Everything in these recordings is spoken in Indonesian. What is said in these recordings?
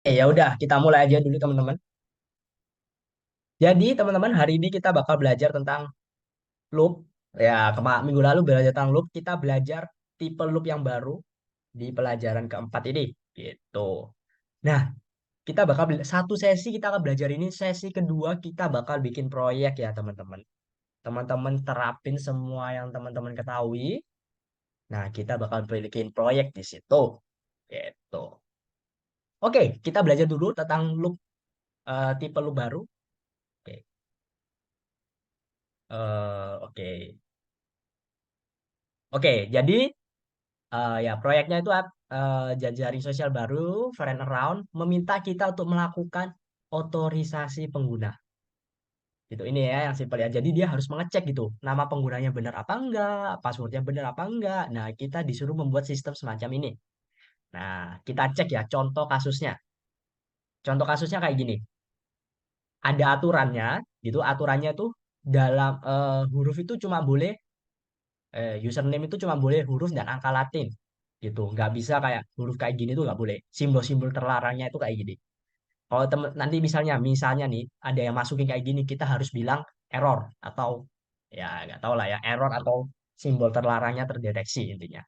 Ya udah, kita mulai aja dulu teman-teman. Jadi teman-teman hari ini kita bakal belajar tentang loop. Ya, minggu lalu belajar tentang loop, kita belajar tipe loop yang baru di pelajaran keempat ini. Gitu. Nah, kita bakal satu sesi kita akan belajar ini, sesi kedua kita bakal bikin proyek ya teman-teman. Teman-teman terapin semua yang teman-teman ketahui. Nah, kita bakal bikin proyek di situ. Gitu. Oke, kita belajar dulu tentang loop, tipe loop baru. Oke. Oke. Oke, jadi ya proyeknya itu jaring sosial baru, Friend Around, meminta kita untuk melakukan otorisasi pengguna. Gitu ini ya yang simpel ya. Jadi dia harus mengecek gitu, nama penggunanya benar apa enggak, passwordnya benar apa enggak. Nah, kita disuruh membuat sistem semacam ini. Nah, kita cek ya contoh kasusnya. Contoh kasusnya kayak gini. Ada aturannya, gitu. Aturannya tuh dalam huruf itu cuma boleh username itu cuma boleh huruf dan angka Latin gitu, nggak bisa kayak huruf kayak gini tuh nggak boleh, simbol-simbol terlarangnya itu kayak gini. Kalau temen nanti misalnya nih ada yang masukin kayak gini, kita harus bilang error atau ya nggak tahu lah ya, error atau simbol terlarangnya terdeteksi intinya.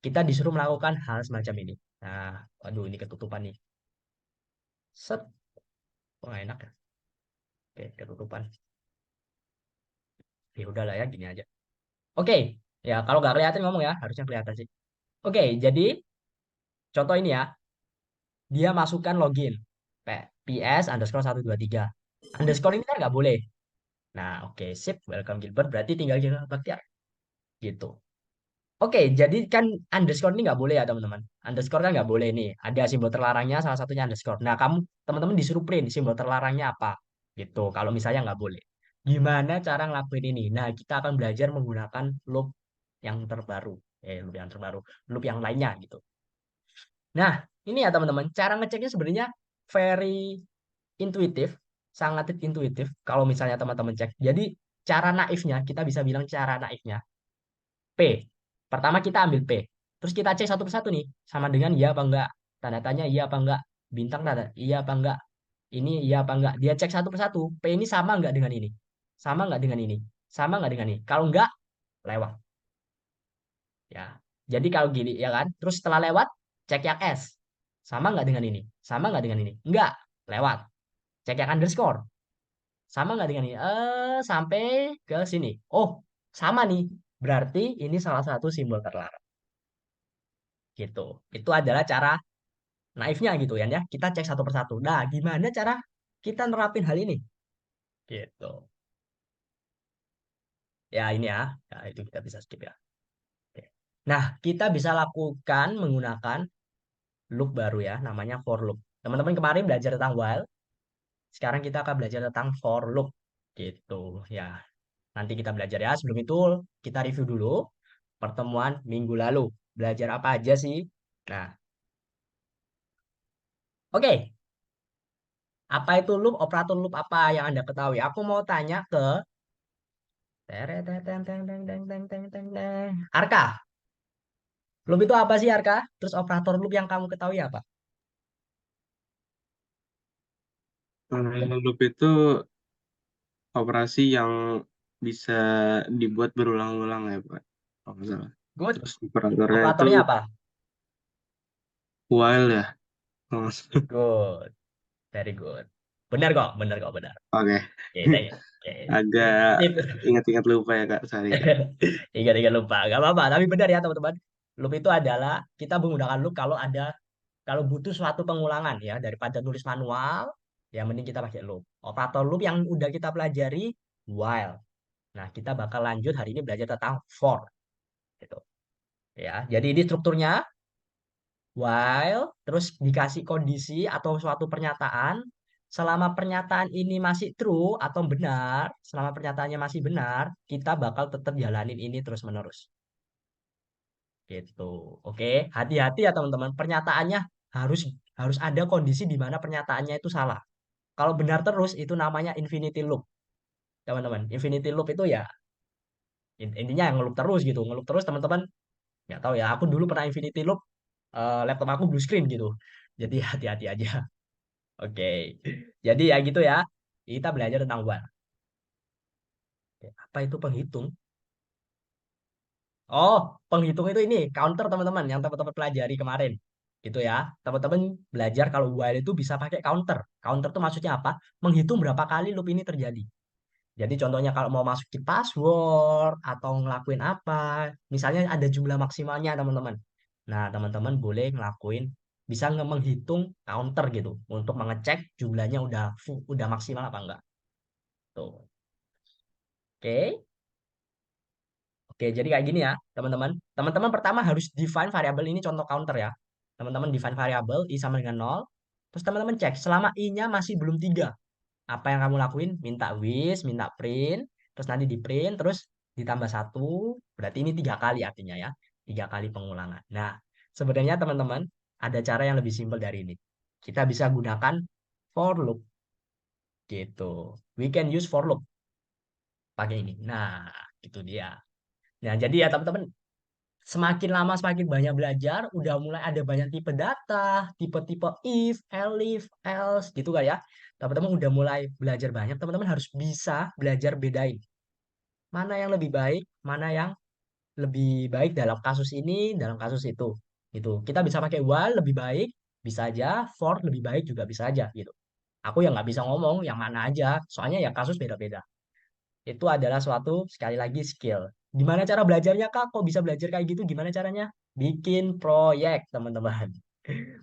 Kita disuruh melakukan hal semacam ini. Nah, waduh ini ketutupan nih. Set, kok nggak enak ya. Oke, ketutupan. Ya udahlah ya gini aja. Oke, ya kalau nggak kelihatan ngomong ya, harusnya kelihatan sih. Oke, jadi contoh ini ya. Dia masukkan login PS underscore 123 underscore ini kan nggak boleh. Nah, oke, sip, welcome Gilbert, berarti tinggal Gilbert Baktiar gitu. Oke, jadi kan underscore ini nggak boleh ya teman-teman. Underscore kan nggak boleh nih, ada simbol terlarangnya, salah satunya underscore. Nah, kamu teman-teman disuruh print simbol terlarangnya apa gitu kalau misalnya nggak boleh. Gimana cara ngelakuin ini? Nah, kita akan belajar menggunakan loop yang terbaru, loop yang terbaru, loop yang lainnya gitu. Nah, ini ya teman-teman, cara ngeceknya sebenarnya very intuitif, sangat intuitif kalau misalnya teman-teman cek. Jadi cara naifnya, kita bisa bilang cara naifnya, P. Pertama kita ambil P. Terus kita cek satu persatu nih, sama dengan iya apa enggak. Tanda tanya iya apa enggak. Bintang tanda iya apa enggak. Ini iya apa enggak. Dia cek satu persatu. P ini sama enggak dengan ini. Sama enggak dengan ini. Sama enggak dengan ini. Kalau enggak, lewat. Ya. Jadi kalau gini ya kan. Terus setelah lewat, cek yang S. Sama enggak dengan ini. Sama enggak dengan ini. Enggak. Lewat. Cek yang underscore. Sama nggak dengan ini? Sampai ke sini. Oh, sama nih. Berarti ini salah satu simbol terlarang. Gitu. Itu adalah cara naifnya gitu ya. Kita cek satu persatu. Nah, gimana cara kita nerapin hal ini? Gitu. Ya, ini ya. Ya, itu kita bisa skip ya. Oke. Nah, kita bisa lakukan menggunakan loop baru ya. Namanya for loop. Teman-teman kemarin belajar tentang while. Sekarang kita akan belajar tentang for loop. Gitu. Ya, nanti kita belajar ya. Sebelum itu kita review dulu pertemuan minggu lalu. Belajar apa aja sih? Nah, oke. Apa itu loop? Operator loop apa yang Anda ketahui? Aku mau tanya ke Arka. Loop itu apa sih Arka? Terus operator loop yang kamu ketahui apa? Loop itu operasi yang bisa dibuat berulang-ulang ya, Pak. Kalau nggak salah. Good. Terus operatornya itu Operatornya apa? while ya. Kalau nggak salah. Good. Very good. Benar kok, benar kok, benar. Oke, Oke, thank you. Oke. agak Sip. ingat-ingat lupa ya Kak, sorry Kak. Ingat-ingat lupa. Gak apa-apa, tapi benar ya teman-teman. Loop itu adalah kita menggunakan loop kalau butuh suatu pengulangan ya daripada nulis manual, ya mending kita pakai loop. Operator loop yang udah kita pelajari while. Nah, kita bakal lanjut hari ini belajar tentang for gitu. Ya, jadi ini strukturnya while terus dikasih kondisi atau suatu pernyataan. Selama pernyataan ini masih true atau benar, selama pernyataannya masih benar, kita bakal tetap jalanin ini terus-menerus. Gitu. Oke, hati-hati ya teman-teman. Pernyataannya harus harus ada kondisi di mana pernyataannya itu salah. Kalau benar terus itu namanya infinity loop, teman-teman. Infinity loop itu ya intinya yang ngeloop terus gitu. Ngeloop terus teman-teman nggak tahu ya. Aku dulu pernah infinity loop, laptop aku blue screen gitu. Jadi hati-hati aja. Oke. Jadi ya gitu ya. Kita belajar tentang while. Oke, apa itu penghitung? Oh, penghitung itu ini counter teman-teman yang teman-teman pelajari kemarin. Gitu ya. Teman-teman belajar kalau while itu bisa pakai counter. Counter itu maksudnya apa? Menghitung berapa kali loop ini terjadi. Jadi contohnya kalau mau masukin password atau ngelakuin apa, misalnya ada jumlah maksimalnya teman-teman. Nah, teman-teman boleh ngelakuin bisa menghitung counter gitu untuk mengecek jumlahnya udah maksimal apa enggak. Tuh. Oke. Oke, jadi kayak gini ya, teman-teman. Teman-teman pertama harus define variabel ini contoh counter ya. Teman-teman define variabel i sama dengan nol. Terus teman-teman cek selama i-nya masih belum 3. Apa yang kamu lakuin? Minta with, minta print, terus nanti di print, terus ditambah satu, berarti ini 3 kali artinya ya. 3 kali pengulangan. Nah, sebenarnya teman-teman ada cara yang lebih simpel dari ini. Kita bisa gunakan for loop gitu. We can use for loop pakai ini. Nah, itu dia. Nah, jadi ya teman-teman semakin lama semakin banyak belajar, udah mulai ada banyak tipe data, tipe-tipe if, elif, else gitu kan ya. Teman-teman udah mulai belajar banyak, teman-teman harus bisa belajar bedain mana yang lebih baik, mana yang lebih baik dalam kasus ini, dalam kasus itu. Gitu. Kita bisa pakai while lebih baik, bisa aja, for lebih baik juga bisa aja gitu. Aku yang nggak bisa ngomong yang mana aja, soalnya ya kasus beda-beda. Itu adalah suatu sekali lagi skill. Gimana cara belajarnya Kak? Kok bisa belajar kayak gitu? Gimana caranya? Bikin proyek, teman-teman.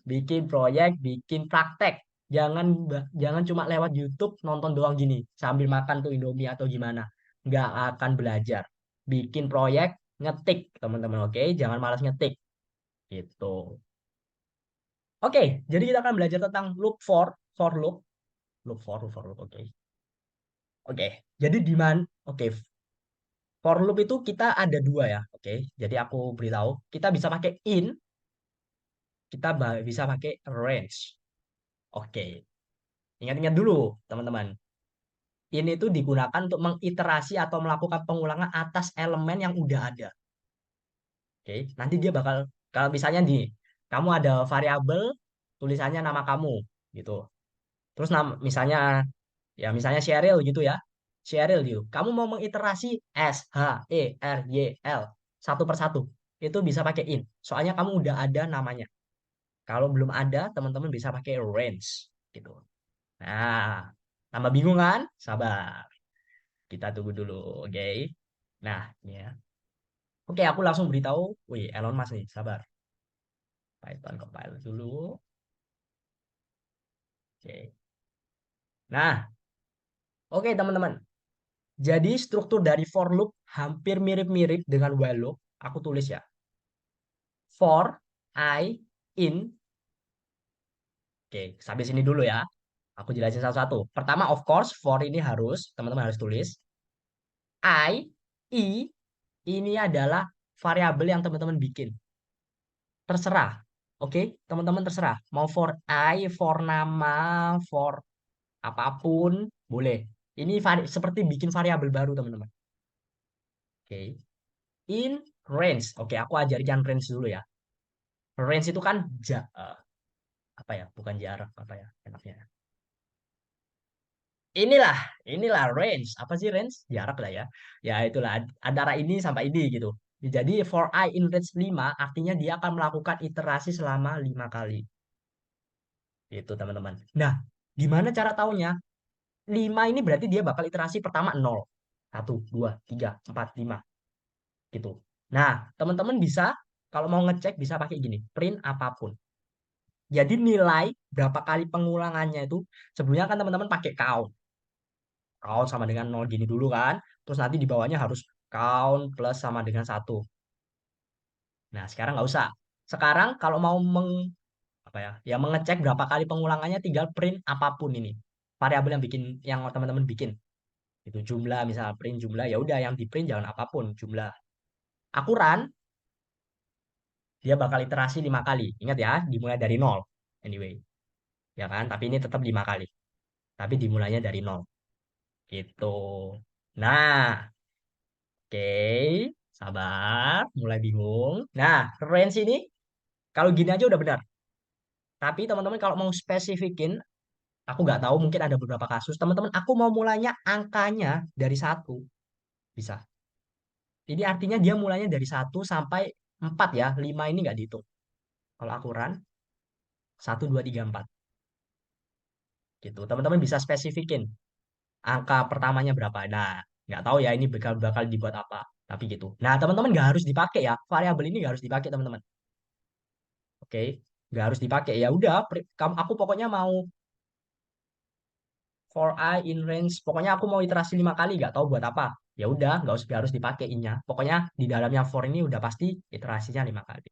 Bikin proyek, bikin praktek. Jangan cuma lewat YouTube nonton doang gini sambil makan tuh Indomie atau gimana. Nggak akan belajar. Bikin proyek, ngetik, teman-teman. Oke, jangan malas ngetik. Gitu. Oke, jadi kita akan belajar tentang for loop, loop. Oke. Oke. Jadi di mana? Oke, for loop itu kita ada dua ya, oke. Jadi aku beritahu, kita bisa pakai in, kita bisa pakai range. Oke, ingat-ingat dulu teman-teman. In itu digunakan untuk mengiterasi atau melakukan pengulangan atas elemen yang udah ada. Oke, nanti dia bakal kalau misalnya di kamu ada variabel tulisannya nama kamu gitu. Terus misalnya ya misalnya Cheryl gitu ya. Cheryl gitu. Kamu mau mengiterasi S, H, E, R, Y, L satu per satu. Itu bisa pakai in. Soalnya kamu udah ada namanya. Kalau belum ada, teman-teman bisa pakai range gitu. Nah, tambah bingung kan? Sabar. Kita tunggu dulu, oke? Nah, ini ya. Oke, aku langsung beritahu. Wih, Elon Musk nih, sabar. Python compile dulu. Oke. Nah, oke teman-teman. Jadi struktur dari for loop hampir mirip-mirip dengan while loop. Aku tulis ya. For, I, in. Oke, sampai sini dulu ya. Aku jelasin satu-satu. Pertama, of course, for ini harus, teman-teman harus tulis. I, ini adalah variabel yang teman-teman bikin. Terserah. Oke, teman-teman terserah. Mau for for nama, for apapun, boleh. Ini seperti bikin variabel baru, teman-teman. Oke. In range. Oke, aku ajarkan range dulu ya. Range itu kan apa ya? Bukan jarak, apa ya enaknya. Inilah, inilah range. Apa sih range? Jarak lah ya. Ya itulah antara ini sampai ini gitu. Jadi for I in range 5 artinya dia akan melakukan iterasi selama 5 kali. Itu teman-teman. Nah, gimana cara taunya? 5 ini berarti dia bakal iterasi pertama 0. 1, 2, 3, 4, 5 gitu. Nah, teman-teman bisa kalau mau ngecek bisa pakai gini, print apapun. Jadi nilai berapa kali pengulangannya itu sebelumnya kan teman-teman pakai count. Count sama dengan 0 gini dulu kan. Terus nanti di bawahnya harus count plus sama dengan 1. Nah, sekarang nggak usah. Sekarang kalau mau apa ya? Ya mengecek berapa kali pengulangannya tinggal print apapun ini. Variabel yang bikin yang teman-teman bikin. Itu jumlah misal print jumlah ya udah yang di print jangan apapun jumlah. Aku run dia bakal iterasi 5 kali. Ingat ya, dimulai dari 0. Anyway, ya kan? Tapi ini tetap 5 kali. Tapi dimulainya dari 0. Gitu. Nah, oke. Sabar, mulai bingung. Nah, range ini kalau gini aja udah benar. Tapi teman-teman kalau mau spesifikin Aku nggak tahu, mungkin ada beberapa kasus. Teman-teman, aku mau mulainya angkanya dari satu. Bisa. Ini artinya dia mulainya dari satu sampai 4 ya. 5 ini nggak dihitung. Kalau aku run, 1, 2, 3, 4. Gitu. Teman-teman bisa spesifikin angka pertamanya berapa. Nah, nggak tahu ya ini bakal bakal dibuat apa. Tapi gitu. Nah, teman-teman nggak harus dipakai ya. Variabel ini nggak harus dipakai, teman-teman. Oke. Nggak harus dipakai. Ya udah, aku pokoknya mau for I in range. Pokoknya aku mau iterasi 5 kali, nggak tahu buat apa. Ya udah, nggak harus dipakai in-nya. Pokoknya di dalamnya for ini udah pasti iterasinya 5 kali.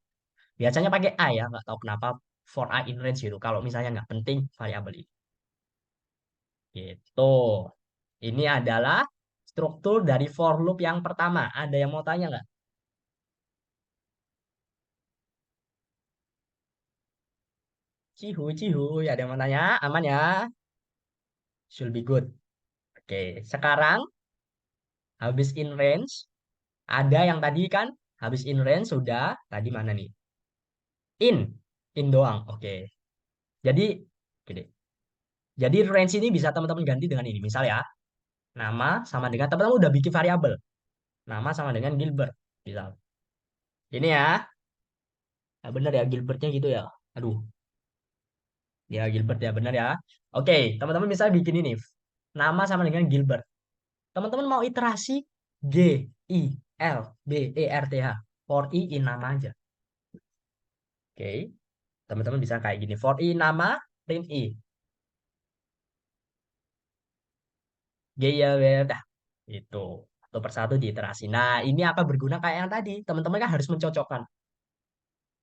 Biasanya pakai I ya, nggak tahu kenapa for I in range gitu. Kalau misalnya nggak penting variabel ini. Gitu. Ini adalah struktur dari for loop yang pertama. Ada yang mau tanya nggak? Cihu, cihu. Ada yang mau tanya? Aman ya? Should be good. Oke, sekarang habis in range. Ada yang tadi kan habis in range sudah. Tadi mana nih? In. In doang. Oke. Jadi, gini. Jadi range ini bisa teman-teman ganti dengan ini. Misal ya, nama sama dengan teman-teman udah bikin variabel. Nama sama dengan Gilbert. Misal. Ini ya. Nah, bener ya Gilbertnya gitu ya. Aduh, ya Gilbert ya bener ya. Oke, teman-teman bisa bikin ini. Nama sama dengan Gilbert. Teman-teman mau iterasi G I L B E R T H. For i in nama aja. Oke, teman-teman bisa kayak gini. For i nama print i. G ya dah. Itu satu persatu diiterasi. Nah, ini akan berguna kayak yang tadi. Teman-teman kan harus mencocokkan.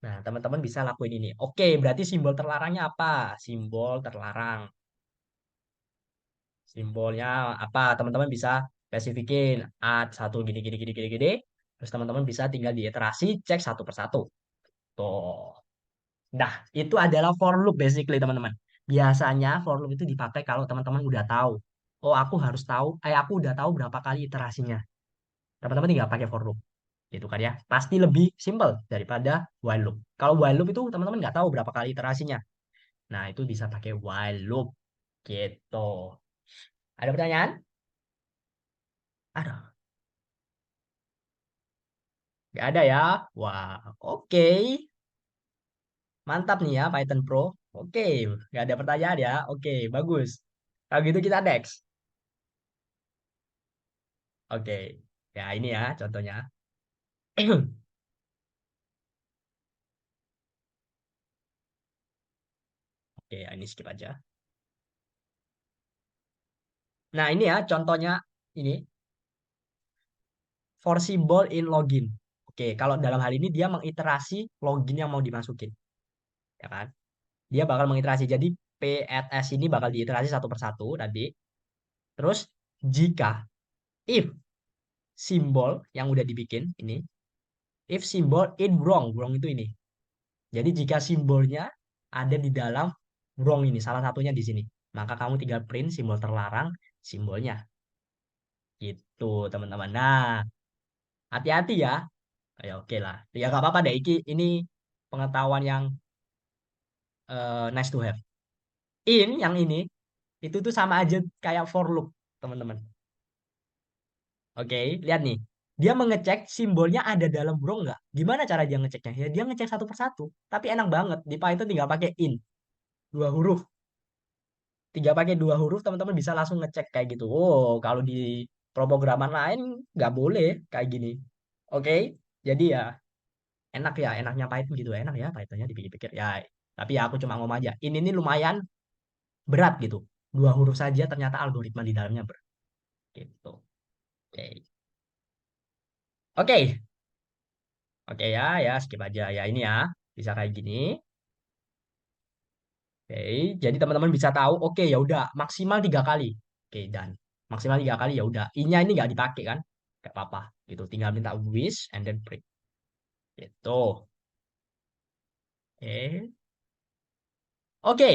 Nah, teman-teman bisa lakuin ini. Oke, berarti simbol terlarangnya apa? Simbol terlarang. Simbolnya apa? Teman-teman bisa spesifikin add satu gini gini gini gini gini. Terus teman-teman bisa tinggal diiterasi cek satu persatu. Tuh. Nah, itu adalah for loop basically teman-teman. Biasanya for loop itu dipakai kalau teman-teman udah tahu. Oh, aku harus tahu. Aku udah tahu berapa kali iterasinya. Teman-teman tinggal pakai for loop. Gitu kan ya. Pasti lebih simple daripada while loop. Kalau while loop itu teman-teman nggak tahu berapa kali iterasinya. Nah, itu bisa pakai while loop. Gitu. Ada pertanyaan? Ada. Nggak ada ya? Wah, oke. Mantap nih ya Python Pro. Oke, nggak ada pertanyaan ya. Oke, bagus. Kalau gitu kita next. Oke, ya ini ya contohnya. Oke, ya, ini skip aja. Nah, ini ya contohnya ini for symbol in login. Oke, kalau dalam hal ini dia mengiterasi login yang mau dimasukin, ya kan? Dia bakal mengiterasi. Jadi PSS ini bakal diiterasi satu persatu tadi. Terus jika if simbol yang udah dibikin ini, if simbol in wrong, wrong itu ini. Jadi jika simbolnya ada di dalam wrong ini, salah satunya di sini, maka kamu tinggal print simbol terlarang, simbolnya. Gitu, teman-teman. Nah, hati-hati ya. Ya oke lah. Ya nggak apa-apa deh. Ini pengetahuan yang nice to have. In yang ini itu tuh sama aja kayak for loop, teman-teman. Oke, lihat nih. Dia mengecek simbolnya ada dalam wrong nggak? Gimana cara dia ngeceknya? Ya dia ngecek satu persatu. Tapi enak banget. Di Python tinggal pakai in. 2 huruf. Pakai 2 huruf teman-teman bisa langsung ngecek kayak gitu. Oh, kalau di pemrograman lain nggak boleh kayak gini. Oke, jadi ya enak ya, enaknya Python gitu, enak ya Pythonnya dipikir-pikir ya. Tapi ya aku cuma ngomong aja. Ini lumayan berat gitu. 2 huruf saja ternyata algoritma di dalamnya berat. Gitu. Oke, oke, oke ya, ya skip aja ya ini ya. Bisa kayak gini. Oke, jadi teman-teman bisa tahu. Oke, ya udah maksimal 3 kali. Oke, dan maksimal 3 kali ya udah. I-nya ini nggak dipakai kan? Gak apa-apa. Gitu. Tinggal minta wish and then print. Gitu. Oke. Oke.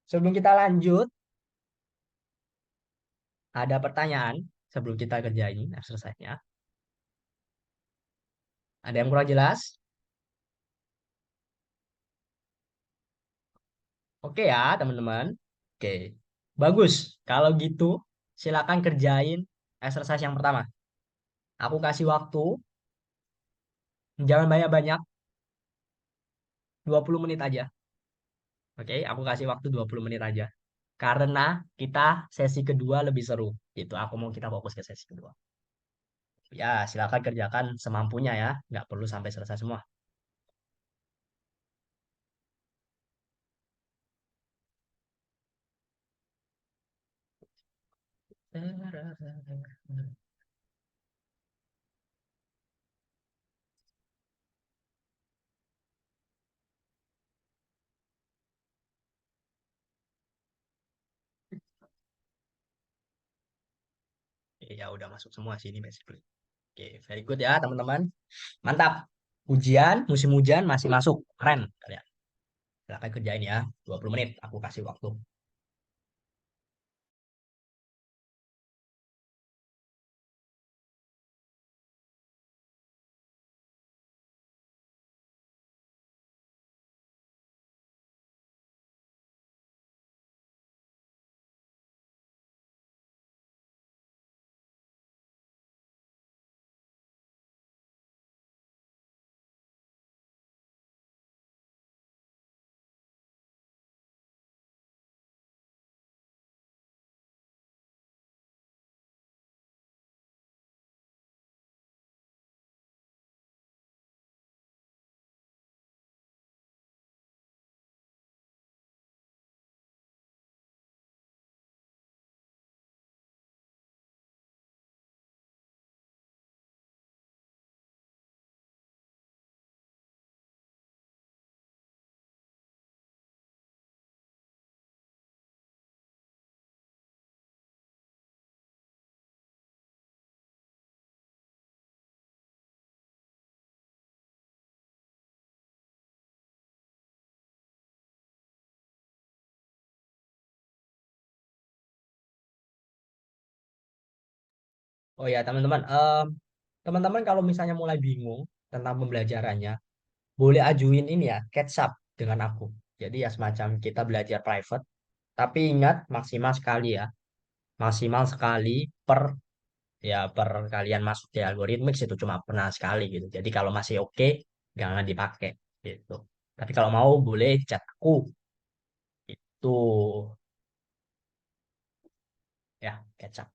Sebelum kita lanjut, ada pertanyaan sebelum kita kerjain exercise-nya. Ada yang kurang jelas? Oke ya, teman-teman. Oke, bagus. Kalau gitu, silakan kerjain exercise yang pertama. Aku kasih waktu, jangan banyak-banyak, 20 menit aja. Oke, aku kasih waktu 20 menit aja. Karena kita sesi kedua lebih seru. Gitu, aku mau kita fokus ke sesi kedua. Ya, silakan kerjakan semampunya ya. Nggak perlu sampai selesai semua. Ya, udah masuk semua sini basically. Oke, very good ya teman-teman. Mantap. Ujian, musim hujan masih masuk. Keren kalian. Silakan kerjain ya. 20 menit aku kasih waktu. Oh ya teman-teman, teman-teman kalau misalnya mulai bingung tentang pembelajarannya, boleh ajuin ini ya, catch up dengan aku. Jadi ya semacam kita belajar private, tapi ingat maksimal sekali ya, maksimal sekali per per kalian masuk di algoritmik itu cuma pernah sekali gitu. Jadi kalau masih oke, jangan dipakai gitu. Tapi kalau mau boleh chat aku itu ya catch up.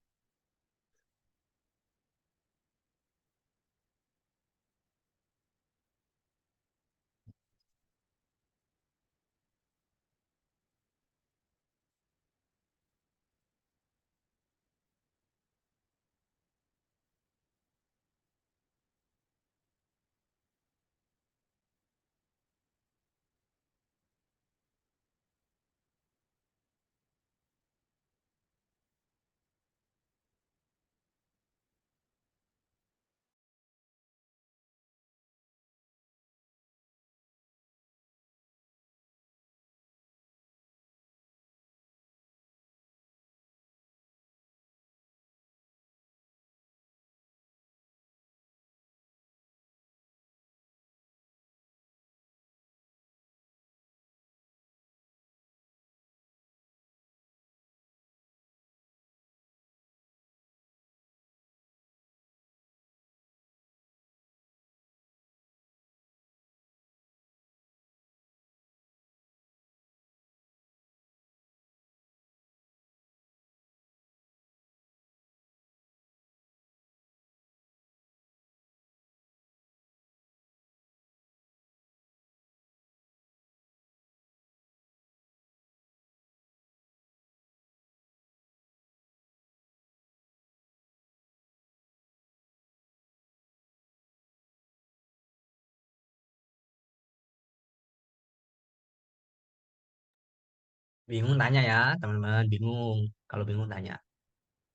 Bingung tanya ya teman-teman, bingung. Kalau bingung tanya.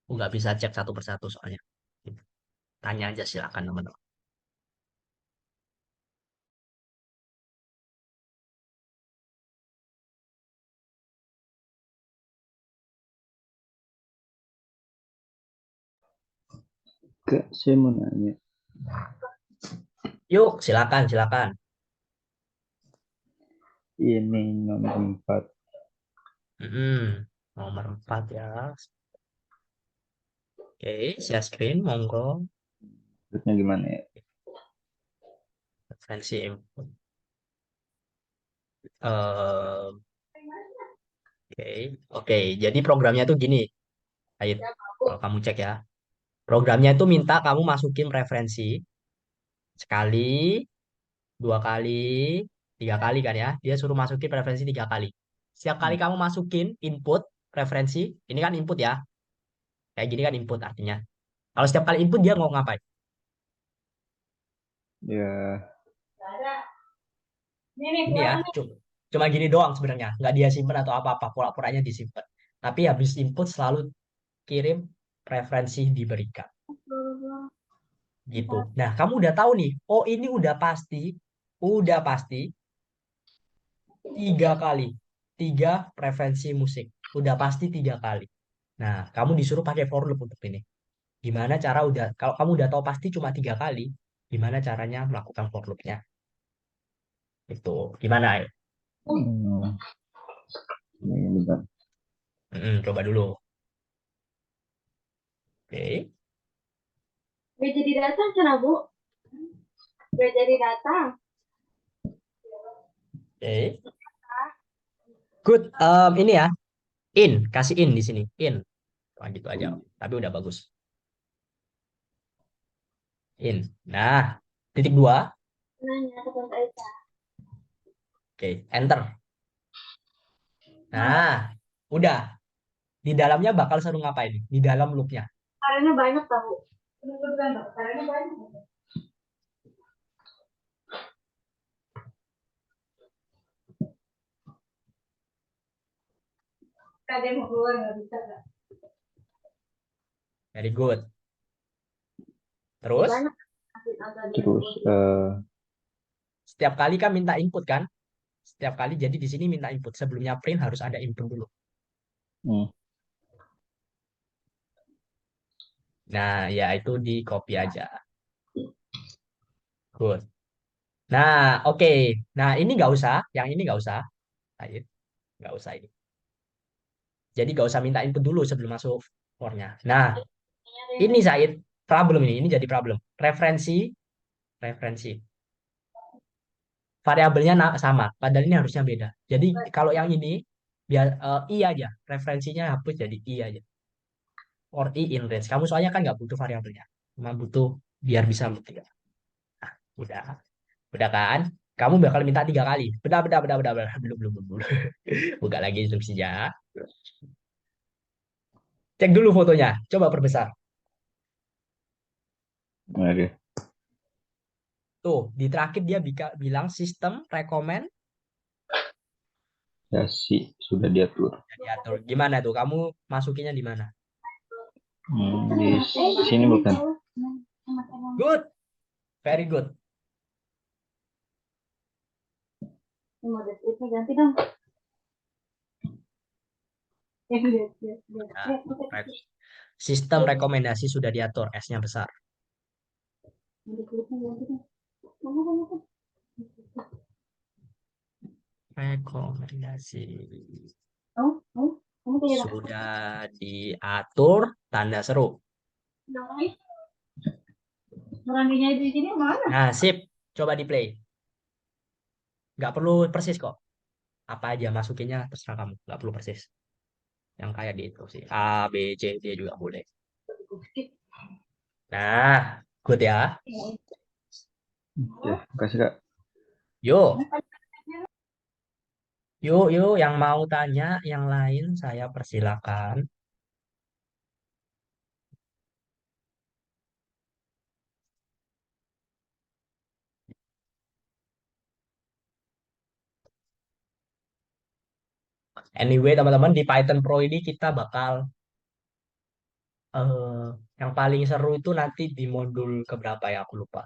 Aku nggak bisa cek satu persatu soalnya. Tanya aja silakan teman-teman. Kak, saya mau nanya, Yuk, silakan, silakan. ini nomor 4 Mm-mm. Nomor 4 ya. Oke, share screen, monggo. Maksudnya gimana ya? Referensi input. Eh, Oke, oke. Jadi programnya tuh gini, Ait. Kalau kamu cek ya, programnya itu minta kamu masukin referensi sekali, dua kali, tiga kali kan ya. Dia suruh masukin referensi tiga kali. Setiap kali kamu masukin input referensi, ini kan input ya. Kayak gini kan input artinya. Kalau setiap kali input dia mau ngapain? Ya, Ini ya, cuma gini doang sebenarnya. Nggak dia simpen atau apa-apa, pura-puranya disimpan. Tapi habis input selalu kirim referensi diberikan. Gitu. Nah, kamu udah tahu nih, oh ini udah pasti tiga kali, tiga preferensi musik, udah pasti tiga kali. Nah, kamu disuruh pakai for loop untuk ini. Gimana cara kalau kamu udah tahu pasti cuma tiga kali, gimana caranya melakukan for loopnya? Itu gimana ya? hmm, ini bentar. Coba dulu. Oke, Gak jadi datang sana Bu. Gak jadi datang. oke. Good. Ini ya, kasih in di sini, in. Cuma gitu aja. Tapi udah bagus. In. Nah, titik dua. Nanya ke Tante Aisyah. Oke, enter. Nah, udah. Di dalamnya bakal seru ngapain? Di dalam loopnya. Karena banyak tahu. Karena banyak. Kadang mau keluar nggak bisa nggak? Very good. Terus, Banyak. Terus setiap kali kan minta input kan? Setiap kali jadi di sini minta input. Sebelumnya print harus ada input dulu. hmm, Nah, ya itu di copy aja. Good. Nah, oke. Nah, ini nggak usah. Yang ini nggak usah. Said. Nggak usah ini. Jadi nggak usah minta input dulu sebelum masuk for-nya. Nah, ini Said. Problem ini. Ini jadi problem. Referensi. Variabelnya sama. Padahal ini harusnya beda. Jadi kalau yang ini, biar i aja. Referensinya hapus jadi i aja. Or i in range. Kamu soalnya kan nggak butuh variabelnya. Cuma butuh biar bisa buktikan. Nah, udah. Udah kan? Kamu bakal minta tiga kali. Benar. Belum, belum, belum. Belum. Buka lagi instruksinya. Cek dulu fotonya. Coba perbesar. gimana dia? Tuh, di terakhir dia bilang sistem recommend Ya sih, sudah diatur. diatur. Gimana tuh? Kamu masukinnya di mana? Di sini bukan. Good. Very good. Mau deskripsi ganti dong. Nah, sistem rekomendasi sudah diatur. S-nya besar. Rekomendasi. Kamu tidak Sudah diatur. Tanda seru. Randinya di sini mana? Nah, sip. Coba di play. Nggak perlu persis kok. Apa aja masukinnya terserah kamu. Nggak perlu persis. Yang kayak di itu sih. A, B, C, D juga boleh. Nah, good ya. Ya, kasih Kak. Yuk, yuk. Yang mau tanya, yang lain saya persilakan. Anyway, teman-teman, di Python Pro ini kita bakal eh yang paling seru itu nanti di modul keberapa ya, aku lupa.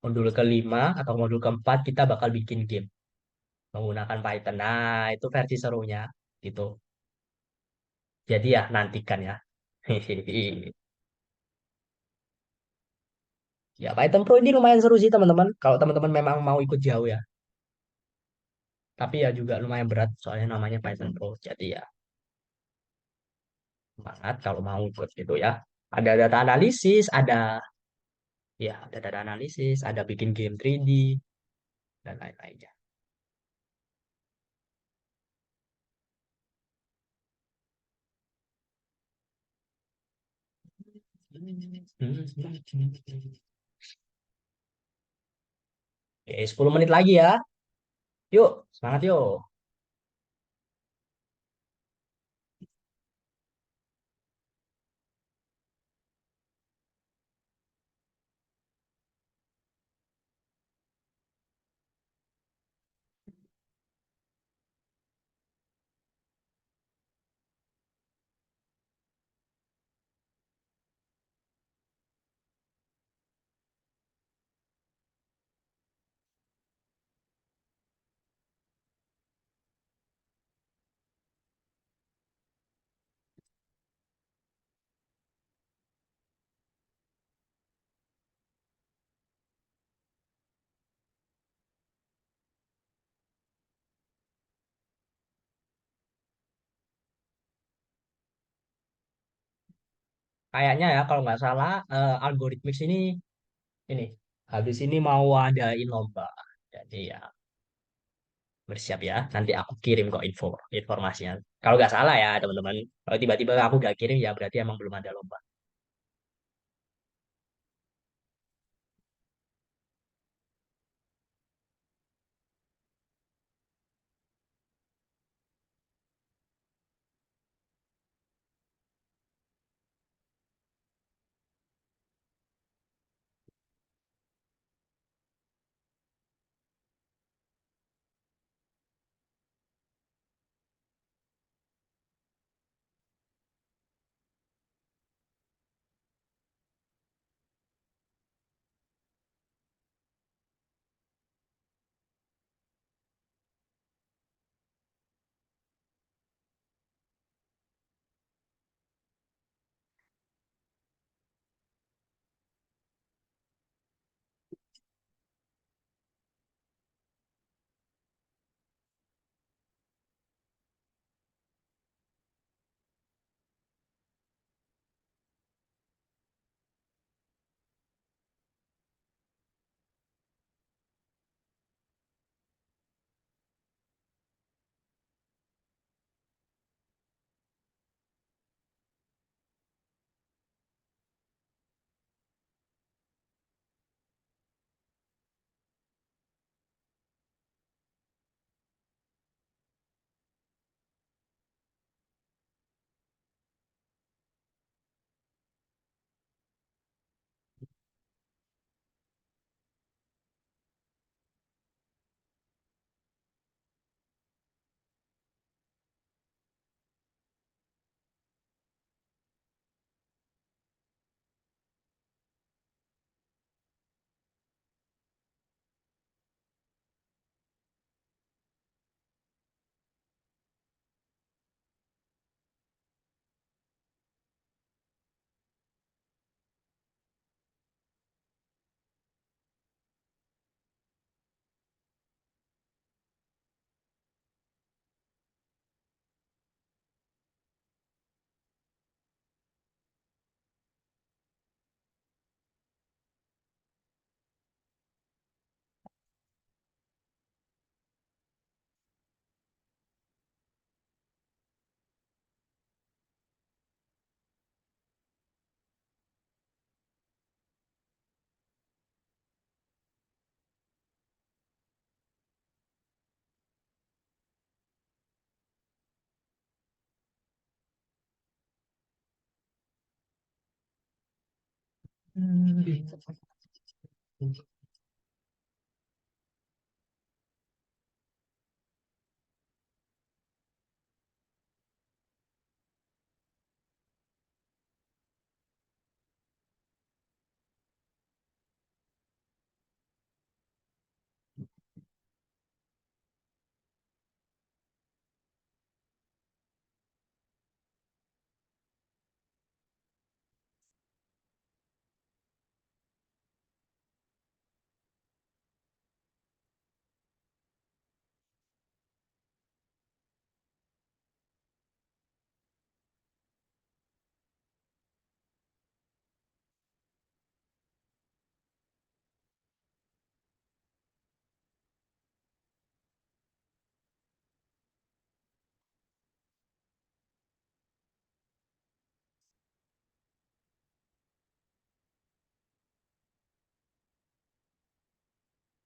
Modul kelima atau modul keempat kita bakal bikin game menggunakan Python. Nah, itu versi serunya gitu. Jadi ya nantikan ya. Ya, Python Pro ini lumayan seru sih teman-teman. Kalau teman-teman memang mau ikut jauh ya. Tapi ya juga lumayan berat soalnya namanya Python Pro. Jadi ya Semangat kalau mau ikut gitu ya. Ada data analisis, ada data analisis, ada bikin game 3D dan lain-lainnya. Oke, 10 menit lagi ya. Yuk, semangat yuk. Kayaknya ya kalau nggak salah algoritmik ini habis ini mau adain lomba. Jadi ya bersiap ya. Nanti aku kirim kok informasinya. Kalau nggak salah ya teman-teman. Kalau tiba-tiba aku nggak kirim ya berarti emang belum ada lomba.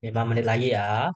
5 menit lagi ya.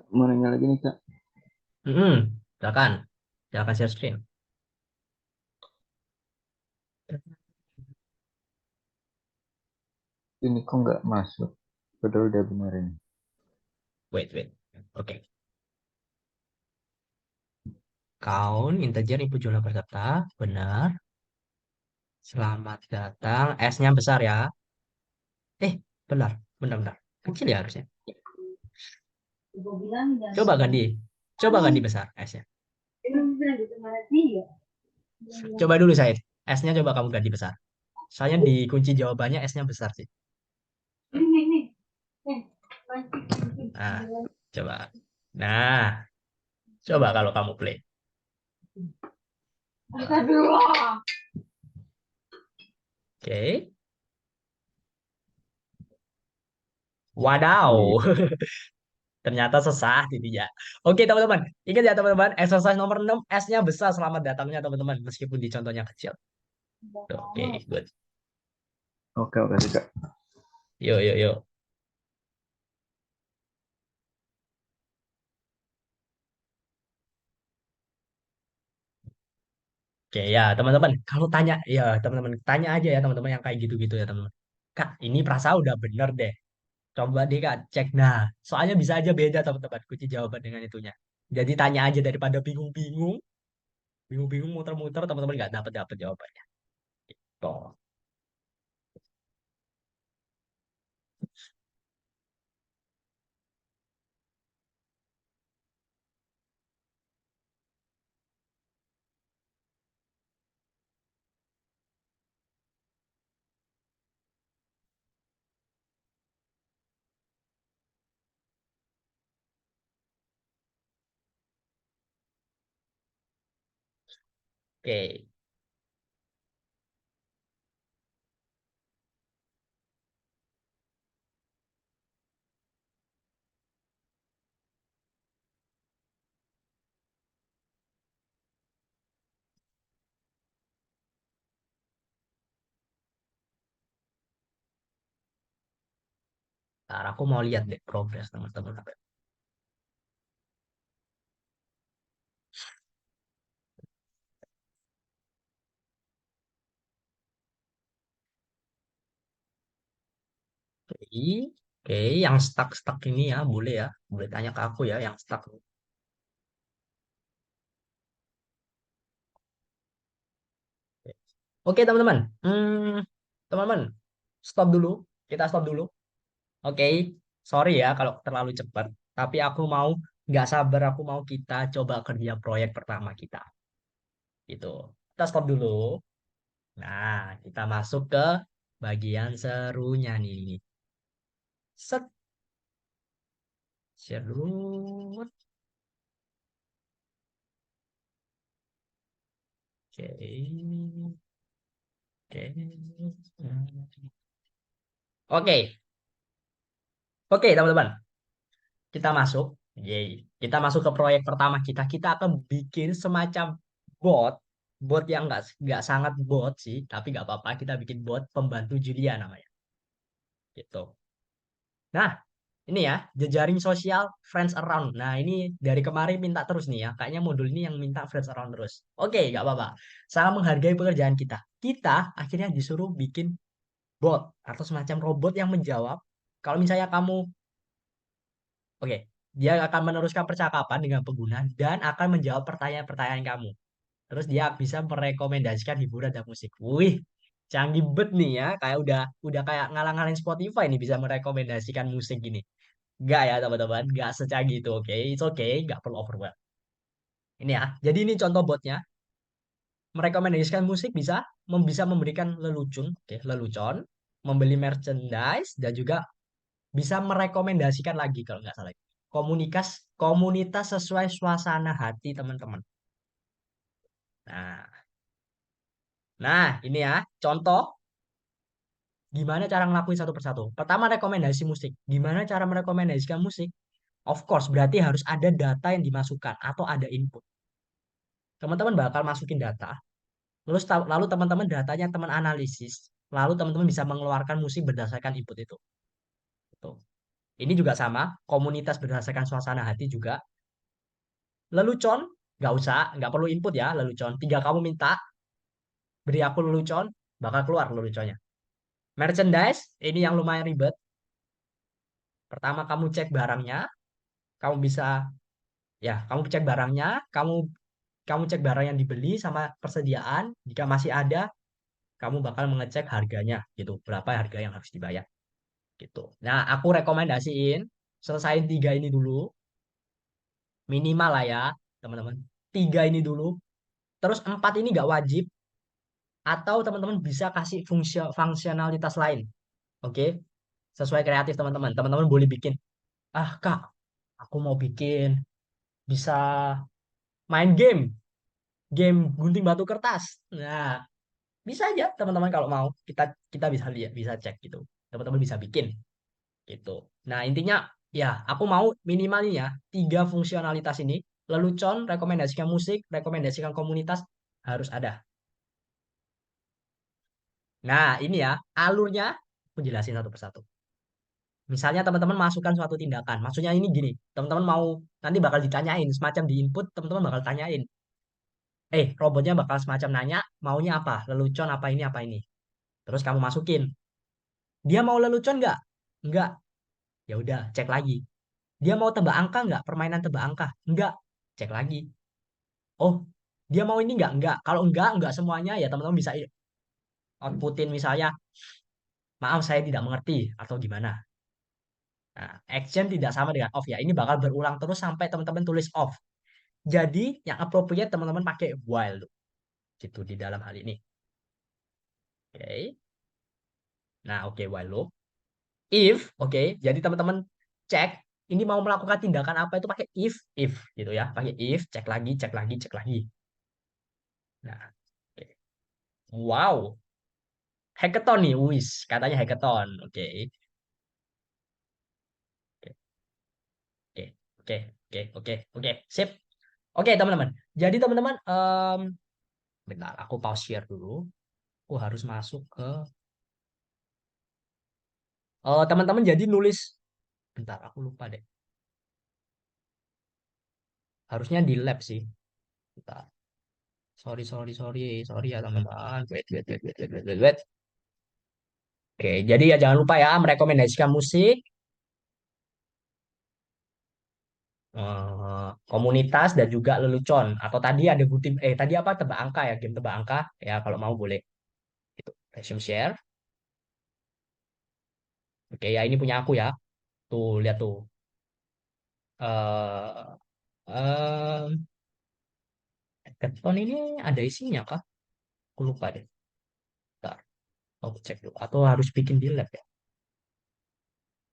Mau nanya lagi nih Kak. Silakan. Silakan share screen. Ini kok nggak masuk? Padahal udah benerin. Wait, wait. Oke. Count integer input jumlah peserta. Benar. Selamat datang. S-nya besar ya. Benar. Benar-benar. Kecil ya harusnya. Gue bilang Coba jangan. ganti. Coba ganti besar S-nya. Dia bilang gitu mana dia. Coba dulu Said. S-nya coba kamu ganti besar. Soalnya di kunci jawabannya S-nya besar sih. Nih. Nah, coba. Nah, coba kalau kamu play. Aduh. Oke. Oh iya. Wadaw. Ternyata sesah titiknya. Oke, teman-teman. Ingat ya, teman-teman. Exercise nomor 6, S-nya besar. Selamat datangnya, teman-teman. Meskipun di contohnya kecil. Oke, good. Oke, oke sih Kak. Yuk, yuk, yuk. Oke, ya, teman-teman. Kalau tanya, ya, teman-teman. Tanya aja ya, teman-teman. Yang kayak gitu-gitu ya, teman-teman. Kak, ini perasa udah bener deh. Coba deh, Kak. Cek. Nah, soalnya bisa aja beda, teman-teman. Kunci jawaban dengan itunya. Jadi tanya aja daripada bingung-bingung. Bingung-bingung muter-muter, teman-teman nggak dapet-dapet jawabannya. Tuh. Oke. Ntar aku mau lihat deh progres teman-teman. Oke, oke, yang stuck-stuck ini ya, boleh ya. Boleh tanya ke aku ya, yang stuck. Oke, teman-teman. Teman-teman, stop dulu. Kita stop dulu. Oke, sorry ya kalau terlalu cepat. Tapi aku mau, nggak sabar, aku mau kita coba kerja proyek pertama kita. Gitu. Kita stop dulu. Nah, kita masuk ke bagian serunya nih. Set, share dulu. Oke, oke. Oke, oke teman-teman. Kita masuk. Yeay. Kita masuk ke proyek pertama kita. Kita akan bikin semacam bot. Bot yang nggak sangat bot sih, tapi nggak apa-apa. Kita bikin bot pembantu Julia namanya. Gitu. Nah, ini ya, jejaring sosial friends around. Nah, ini dari kemarin minta terus nih ya. Kayaknya modul ini yang minta friends around terus. Oke, nggak apa-apa. Sangat menghargai pekerjaan kita. Kita akhirnya disuruh bikin bot atau semacam robot yang menjawab. Kalau misalnya kamu, oke, dia akan meneruskan percakapan dengan pengguna dan akan menjawab pertanyaan-pertanyaan kamu. Terus dia bisa merekomendasikan hiburan dan musik. Wih, canggih bet nih ya. Kayak udah kayak ngalang-ngalin Spotify nih bisa merekomendasikan musik gini. Enggak ya teman-teman, enggak secanggih itu. Oke, it's okay, enggak perlu overwhelm. Ini ya. Jadi ini contoh botnya. Merekomendasikan musik bisa memberikan lelucon, oke, lelucon, membeli merchandise dan juga bisa merekomendasikan lagi kalau nggak salah. Komunitas sesuai suasana hati teman-teman. Nah, nah ini ya contoh gimana cara ngelakuin satu persatu. Pertama rekomendasi musik. Gimana cara merekomendasikan musik? Of course berarti harus ada data yang dimasukkan atau ada input. Teman-teman bakal masukin data, lalu teman-teman datanya teman analisis, lalu teman-teman bisa mengeluarkan musik berdasarkan input itu. Tuh. Ini juga sama, komunitas berdasarkan suasana hati juga. Lelucon, nggak perlu input ya, lelucon. Tinggal kamu minta, beri aku lelucon, bakal keluar leluconnya. Merchandise, ini yang lumayan ribet. Pertama kamu cek barangnya, kamu bisa, ya, kamu cek barangnya, kamu kamu cek barang yang dibeli sama persediaan. Jika masih ada, kamu bakal mengecek harganya, gitu. Berapa harga yang harus dibayar, gitu. Nah, aku rekomendasiin selesain tiga ini dulu, minimal lah ya, teman-teman. Tiga ini dulu. Terus empat ini nggak wajib, atau teman-teman bisa kasih fungsionalitas lain. Oke, sesuai kreatif teman-teman. Teman-teman boleh bikin, ah kak, aku mau bikin bisa main game gunting batu kertas. Nah, bisa aja teman-teman kalau mau. Kita kita bisa lihat, bisa cek gitu. Teman-teman bisa bikin gitu. Nah, intinya ya aku mau minimalnya tiga fungsionalitas ini. Lelucon, rekomendasikan musik, rekomendasikan komunitas harus ada. Nah, ini ya alurnya aku jelasin satu persatu. Misalnya teman-teman masukkan suatu tindakan. Maksudnya ini gini, teman-teman mau nanti bakal ditanyain, semacam di input, teman-teman bakal tanyain. Robotnya bakal semacam nanya, maunya apa? Lelucon apa ini? Terus kamu masukin. Dia mau lelucon nggak? Nggak. Ya udah, cek lagi. Dia mau tebak angka nggak? Permainan tebak angka? Nggak. Cek lagi. Oh, dia mau ini nggak? Nggak. Kalau nggak semuanya ya teman-teman bisa outputin misalnya, maaf saya tidak mengerti atau gimana. Nah, action tidak sama dengan off ya. Ini bakal berulang terus sampai teman-teman tulis off. Jadi yang appropriate teman-teman pakai while loop gitu di dalam hal ini. Oke. Nah, oke while loop. If, oke. Jadi teman-teman cek ini mau melakukan tindakan apa itu pakai if gitu ya. Pakai if, cek lagi, cek lagi, cek lagi. Nah, oke. Wow. Hackathon nih, wis, katanya hackathon. Oke. Oke, oke, oke, oke, oke, sip. Oke, teman-teman. Jadi teman-teman, bentar, aku pause share dulu. Aku harus masuk ke teman-teman. Jadi nulis, bentar, aku lupa deh. Harusnya di lab sih. Bentar. Sorry ya teman-teman. Wait. Oke, jadi ya jangan lupa ya merekomendasikan musik, komunitas dan juga lelucon. Atau tadi ada tadi apa tebak angka ya, game tebak angka ya kalau mau boleh. Itu resume share. Oke, ya ini punya aku ya. Tuh, lihat tuh. Eh hackathon ini ada isinya kah? Aku lupa deh. Bentar, aku cek dulu. Atau harus bikin di lab ya?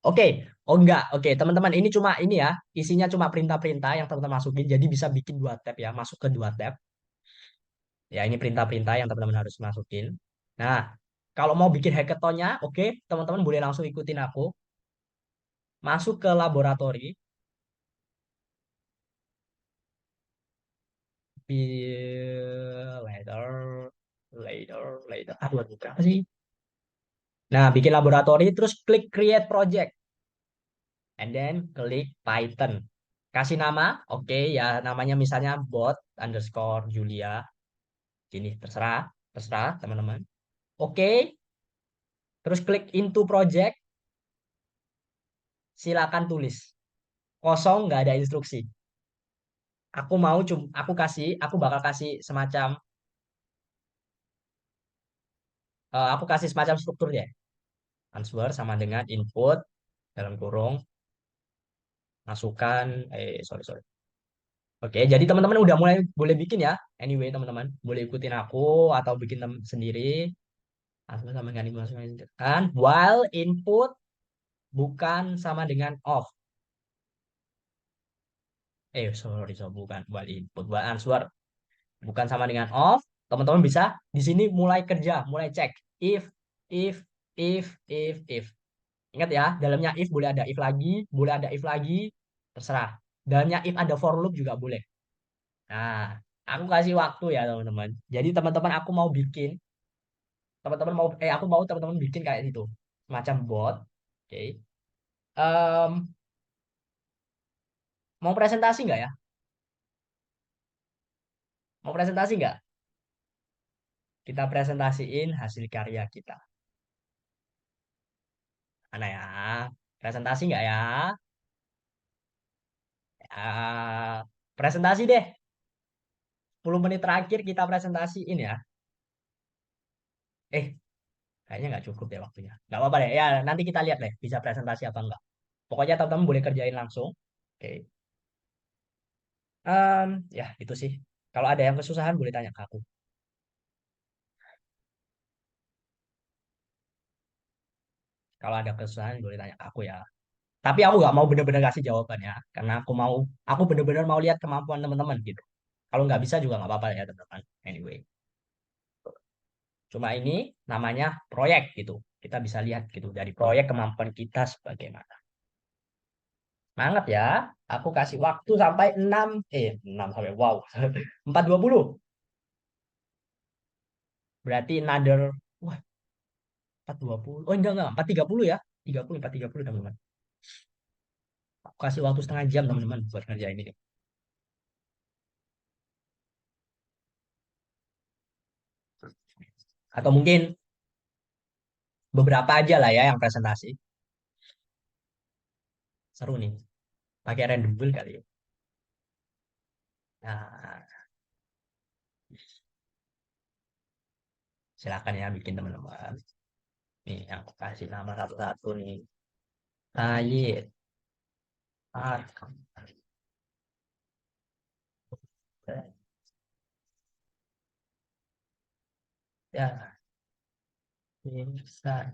Oke, oh enggak. Oke, teman-teman, ini cuma ini ya. Isinya cuma perintah-perintah yang teman-teman masukin. Jadi bisa bikin 2 tab ya, masuk ke 2 tab. Ya, ini perintah-perintah yang teman-teman harus masukin. Nah, kalau mau bikin hackathonnya, oke, teman-teman boleh langsung ikutin aku. Masuk ke laboratori. Later, later. Aduh, aduh, apa sih? Nah, bikin laboratori, terus klik create project. And then klik Python. Kasih nama, oke ya namanya misalnya bot underscore Julia. Ini terserah, terserah teman-teman. Oke, terus klik into project, silakan tulis. Kosong, nggak ada instruksi. Aku bakal kasih semacam, aku kasih semacam strukturnya. Answer sama dengan input dalam kurung masukan, sorry sorry. Oke, jadi teman-teman udah mulai boleh bikin ya. Anyway, teman-teman boleh ikutin aku atau bikin sendiri. Answer sama dengan masukan. While input bukan sama dengan off. Sorry, so bukan while input, while answer bukan sama dengan off. Teman-teman bisa di sini mulai kerja, mulai cek if, if, if. Ingat ya, dalamnya if boleh ada if lagi, boleh ada if lagi, terserah. Dalamnya if ada for loop juga boleh. Nah, aku kasih waktu ya teman-teman. Jadi teman-teman aku mau teman-teman bikin kayak itu, semacam bot. Oke. Em, mau presentasi nggak ya? Mau presentasi nggak? Kita presentasiin hasil karya kita. Mana ya? Presentasi nggak ya? Presentasi deh. 10 menit terakhir kita presentasiin ya. Eh, kayaknya nggak cukup deh waktunya. Nggak apa-apa deh. Ya, nanti kita lihat deh bisa presentasi apa enggak. Pokoknya teman-teman boleh kerjain langsung. Oke. Ya, itu sih. Kalau ada yang kesusahan boleh tanya ke aku. Kalau ada kesusahan boleh tanya ke aku ya. Tapi aku nggak mau bener-bener kasih jawabannya. Karena aku bener-bener mau lihat kemampuan teman-teman gitu. Kalau nggak bisa juga nggak apa-apa ya teman-teman. Anyway. Cuma ini namanya proyek gitu. Kita bisa lihat gitu dari proyek kemampuan kita sebagaimana. Semangat ya. Aku kasih waktu sampai 6 sampai wow. 4:20. Berarti another wah 4:20. Oh enggak 4:30 ya. 4:30 teman-teman. Aku kasih waktu setengah jam teman-teman buat kerja ini. Atau mungkin beberapa aja lah ya yang presentasi. Seru nih. Pakai random wheel kali ya. Nah, silakan ya bikin teman-teman. Nih, aku kasih nama satu-satu nih. Ayit, Ark, ya, Insan,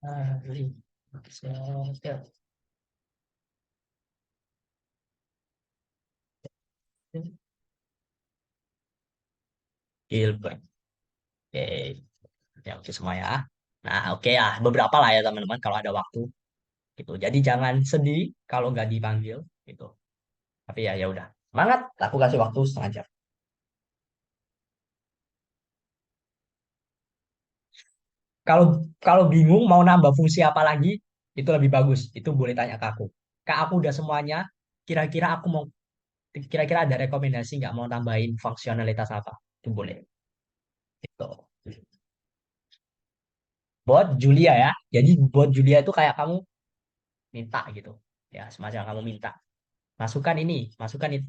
Ali, Setel, Gilbert. Oke, ya oke semua ya. Nah, oke ya, beberapa lah ya teman-teman kalau ada waktu gitu. Jadi jangan sedih kalau nggak dipanggil gitu. Tapi ya ya udah. Semangat, aku kasih waktu setengah jam. Kalau kalau bingung mau nambah fungsi apa lagi, itu lebih bagus. Itu boleh tanya ke aku. Kak, aku udah semuanya. Kira-kira aku mau kira-kira ada rekomendasi nggak mau tambahin fungsionalitas apa? Itu boleh. Gitu. Buat Julia ya. Jadi buat Julia itu kayak kamu minta gitu. Ya, semacam kamu minta. Masukkan ini, masukkan itu.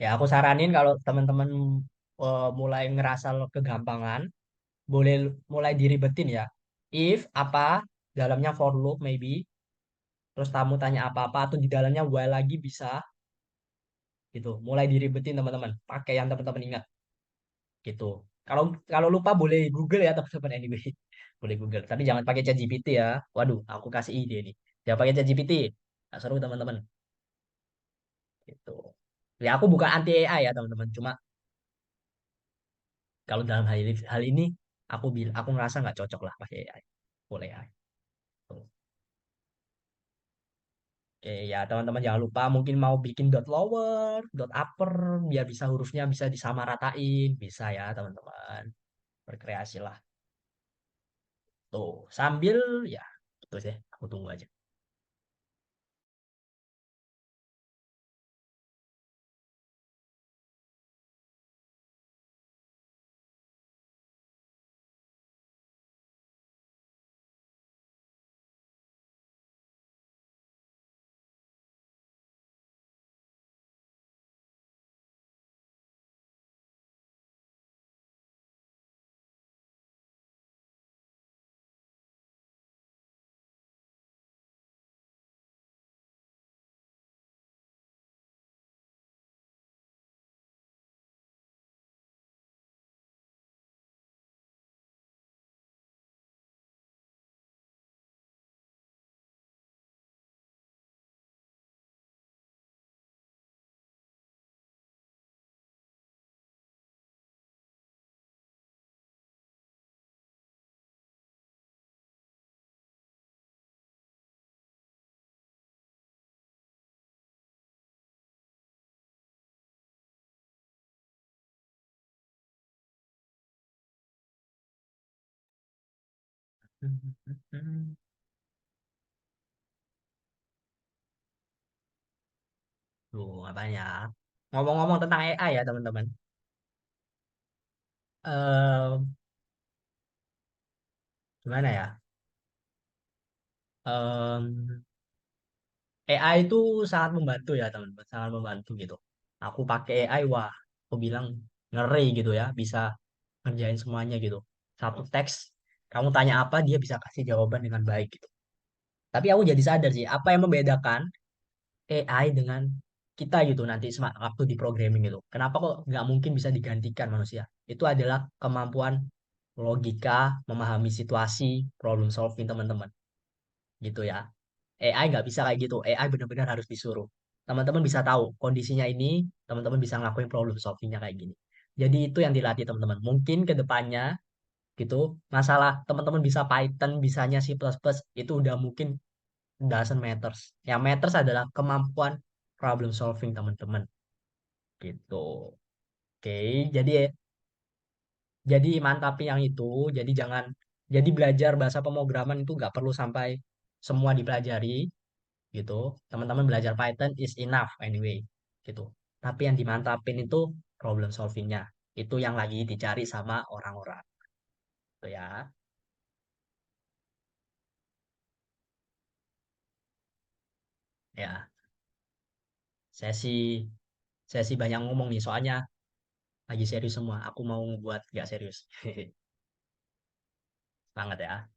Ya, aku saranin kalau teman-teman mulai ngerasa kegampangan, boleh mulai diribetin ya. If apa dalamnya for loop maybe, terus kamu tanya apa-apa atau di dalamnya while lagi bisa gitu. Mulai diribetin teman-teman. Pakai yang teman-teman ingat gitu. Kalau kalau lupa boleh Google ya teman-teman anyway. Boleh Google. Tapi jangan pakai ChatGPT ya. Waduh, aku kasih ide nih. Jangan pakai ChatGPT. Nggak seru teman-teman. Gitu. Ya aku bukan anti AI ya teman-teman. Cuma kalau dalam hal ini aku ngerasa nggak cocok lah pakai AI. Boleh AI. Tuh. Oke, ya teman-teman jangan lupa mungkin mau bikin dot lower, dot upper biar bisa hurufnya bisa disamaratain, bisa ya teman-teman. Berkreasi lah. Tuh, sambil ya itu sih, aku tunggu aja. Tuh, apanya? Ngomong-ngomong tentang AI ya, teman-teman. Eh, gimana ya? AI itu sangat membantu ya, teman-teman. Sangat membantu gitu. Aku pakai AI, wah, aku bilang ngeri gitu ya, bisa ngerjain semuanya gitu. Satu teks, kamu tanya apa, dia bisa kasih jawaban dengan baik gitu. Tapi aku jadi sadar sih, apa yang membedakan AI dengan kita gitu nanti waktu di programming itu. Kenapa kok nggak mungkin bisa digantikan manusia? Itu adalah kemampuan logika, memahami situasi, problem solving teman-teman. Gitu ya. AI nggak bisa kayak gitu. AI benar-benar harus disuruh. Teman-teman bisa tahu kondisinya ini, teman-teman bisa ngelakuin problem solvingnya kayak gini. Jadi itu yang dilatih teman-teman. Mungkin ke depannya gitu, masalah teman-teman bisa Python, bisanya C++, itu udah mungkin doesn't matters. Yang matters adalah kemampuan problem solving teman-teman gitu. Oke, jadi mantapi yang itu. Jadi belajar bahasa pemrograman itu nggak perlu sampai semua dipelajari gitu. Teman-teman belajar Python is enough anyway gitu. Tapi yang dimantapin itu problem solvingnya. Itu yang lagi dicari sama orang-orang. Gitu ya. Ya, sesi sesi banyak ngomong nih soalnya lagi serius semua. Aku mau buat gak serius. Banget ya.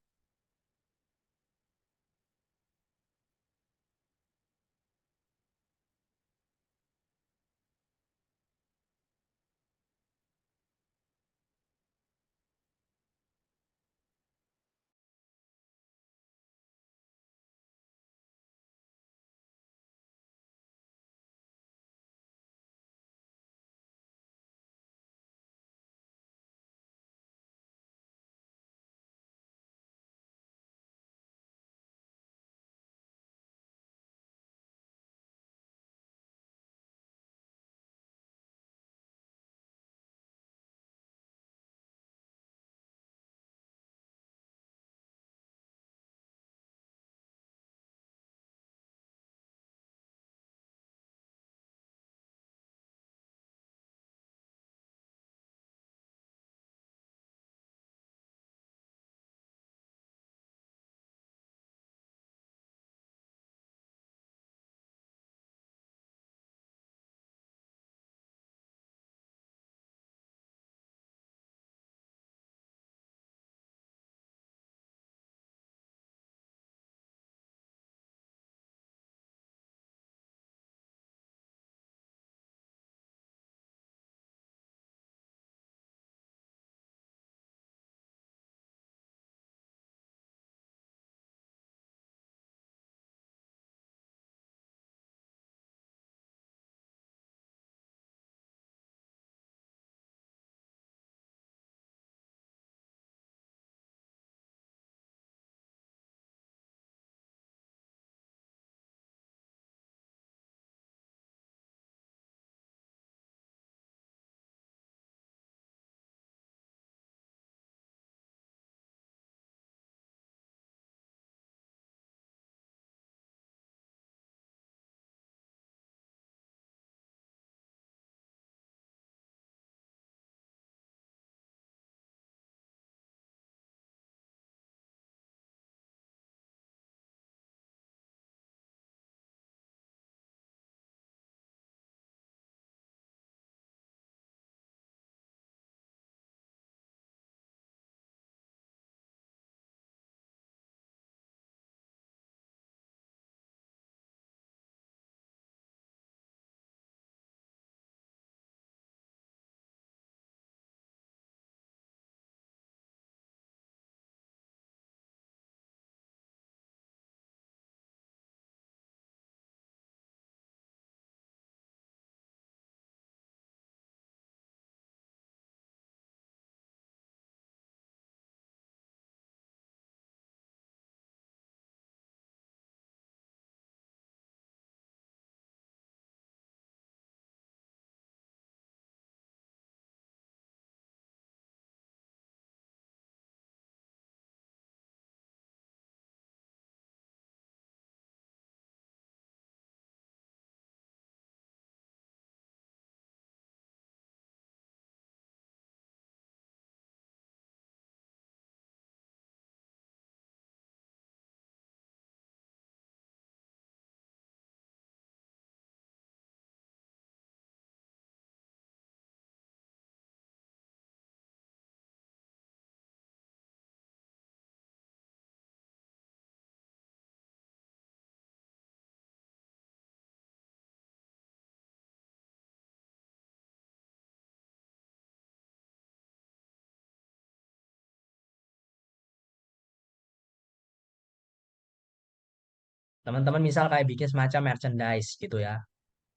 Teman-teman misal kayak bikin semacam merchandise gitu ya.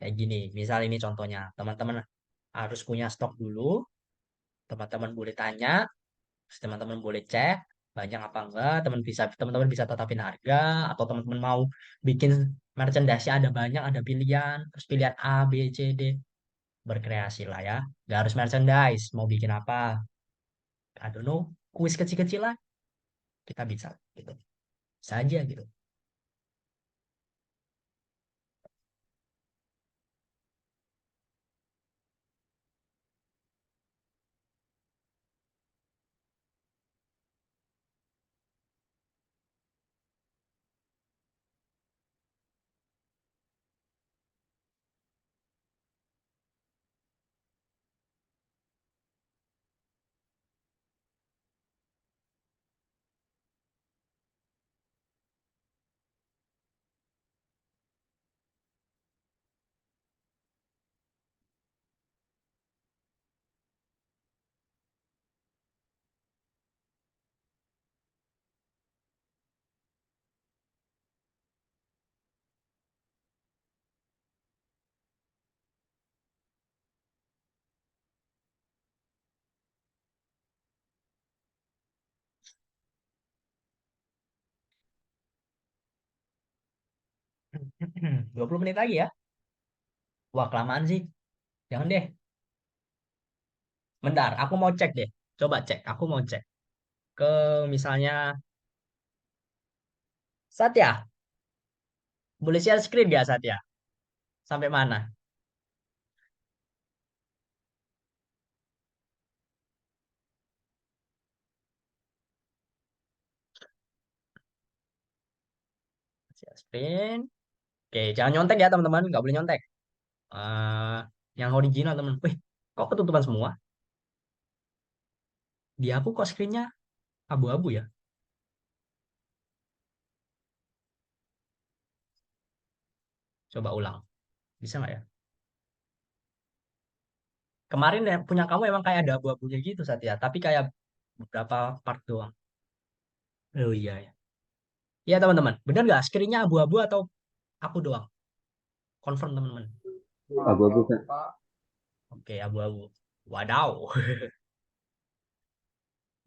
Kayak gini, misal ini contohnya. Teman-teman harus punya stok dulu, teman-teman boleh tanya, terus teman-teman boleh cek banyak apa enggak, teman-teman bisa tetapin harga atau teman-teman mau bikin merchandise ada banyak, ada pilihan, terus pilihan A, B, C, D, berkreasi lah ya. Gak harus merchandise, mau bikin apa? I don't know, kuis kecil-kecil lah kita bisa gitu. Saja gitu. Dua puluh menit lagi ya. Wah, kelamaan sih. Jangan deh. Bentar, aku mau cek deh. Coba cek, aku mau cek ke misalnya Satya. Boleh share screen gak Satya? Sampai mana? Share screen. Oke, jangan nyontek ya teman-teman. Nggak boleh nyontek. Eh, yang original teman. Wih, kok ketutupan semua? Di aku kok screennya abu-abu ya? Coba ulang. Bisa nggak ya? Kemarin ya, punya kamu emang kayak ada abu-abunya gitu Satya. Tapi kayak beberapa part doang. Oh iya ya. Iya teman-teman. Bener nggak? Screennya abu-abu atau aku doang? Confirm teman-teman. Abu-abu Kak. Oke, abu-abu. Wadaw.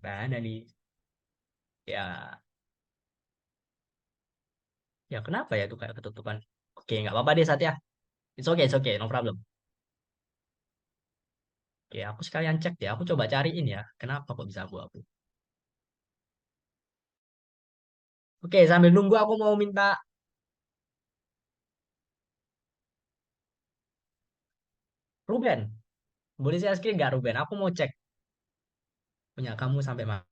Mana nih? Ya, ya kenapa ya tuh kayak ketutupan? Oke, nggak apa-apa deh Satya. It's okay, no problem. Oke, aku sekalian cek deh. Aku coba cariin ya. Kenapa kok bisa abu-abu? Oke, sambil nunggu aku mau minta Ruben. Boleh share screen nggak Ruben? Aku mau cek punya kamu sampai mana.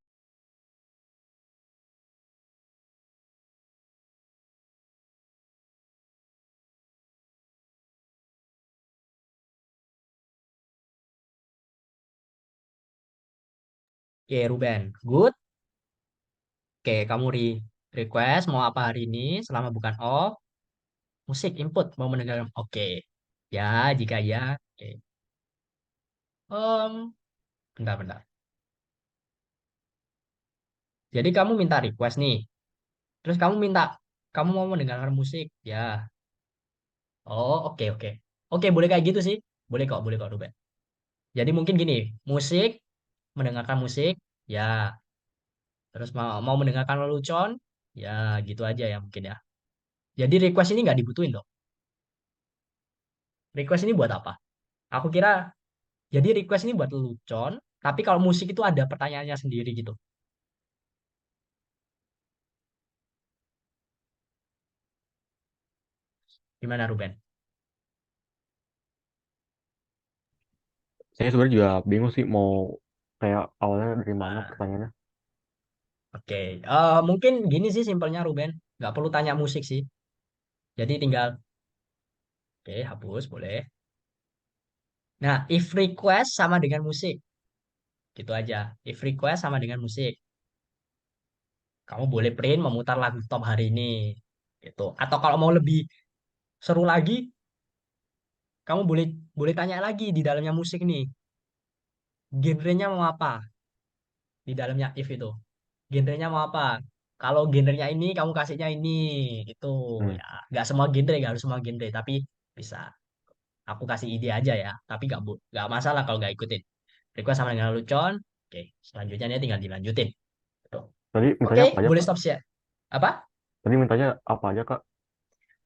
Oke, Ruben. Good. Oke, kamu request mau apa hari ini selama bukan off. Musik input mau mendengar. Oke. Ya, jika ya. Oke. Bentar-bentar. Jadi kamu minta request nih. Terus kamu mau mendengarkan musik. Ya. Oh, oke, oke. Oke, boleh kayak gitu sih. Boleh kok, Ruben. Jadi mungkin gini, musik, mendengarkan musik, ya. Terus mau mendengarkan lelucon, ya gitu aja ya mungkin ya. Jadi request ini nggak dibutuhin dong. Request ini buat apa? Aku kira, jadi request ini buat lelucon, tapi kalau musik itu ada pertanyaannya sendiri gitu. Gimana, Ruben? Saya sebenarnya juga bingung sih mau kayak awalnya dari mana Nah, pertanyaannya. oke. Mungkin gini sih simpelnya, Ruben. Nggak perlu tanya musik sih. Jadi tinggal, oke, hapus, boleh. Nah, if request sama dengan musik. Gitu aja. If request sama dengan musik. Kamu boleh print memutar lagu top hari ini. Gitu. Atau kalau mau lebih seru lagi, kamu boleh boleh tanya lagi di dalamnya musik nih. Genrenya mau apa? Di dalamnya if itu. Genrenya mau apa? kalau genrenya ini kamu kasihnya ini itu Hmm. ya nggak semua genre nggak harus semua genre tapi bisa aku kasih ide aja ya tapi nggak masalah kalau nggak ikutin request sama dengan Lucon. Oke, selanjutnya dia tinggal dilanjutin. Tuh. Tadi Oke, mintanya apa aja boleh Kak? stop share. Apa? Tadi mintanya apa aja Kak?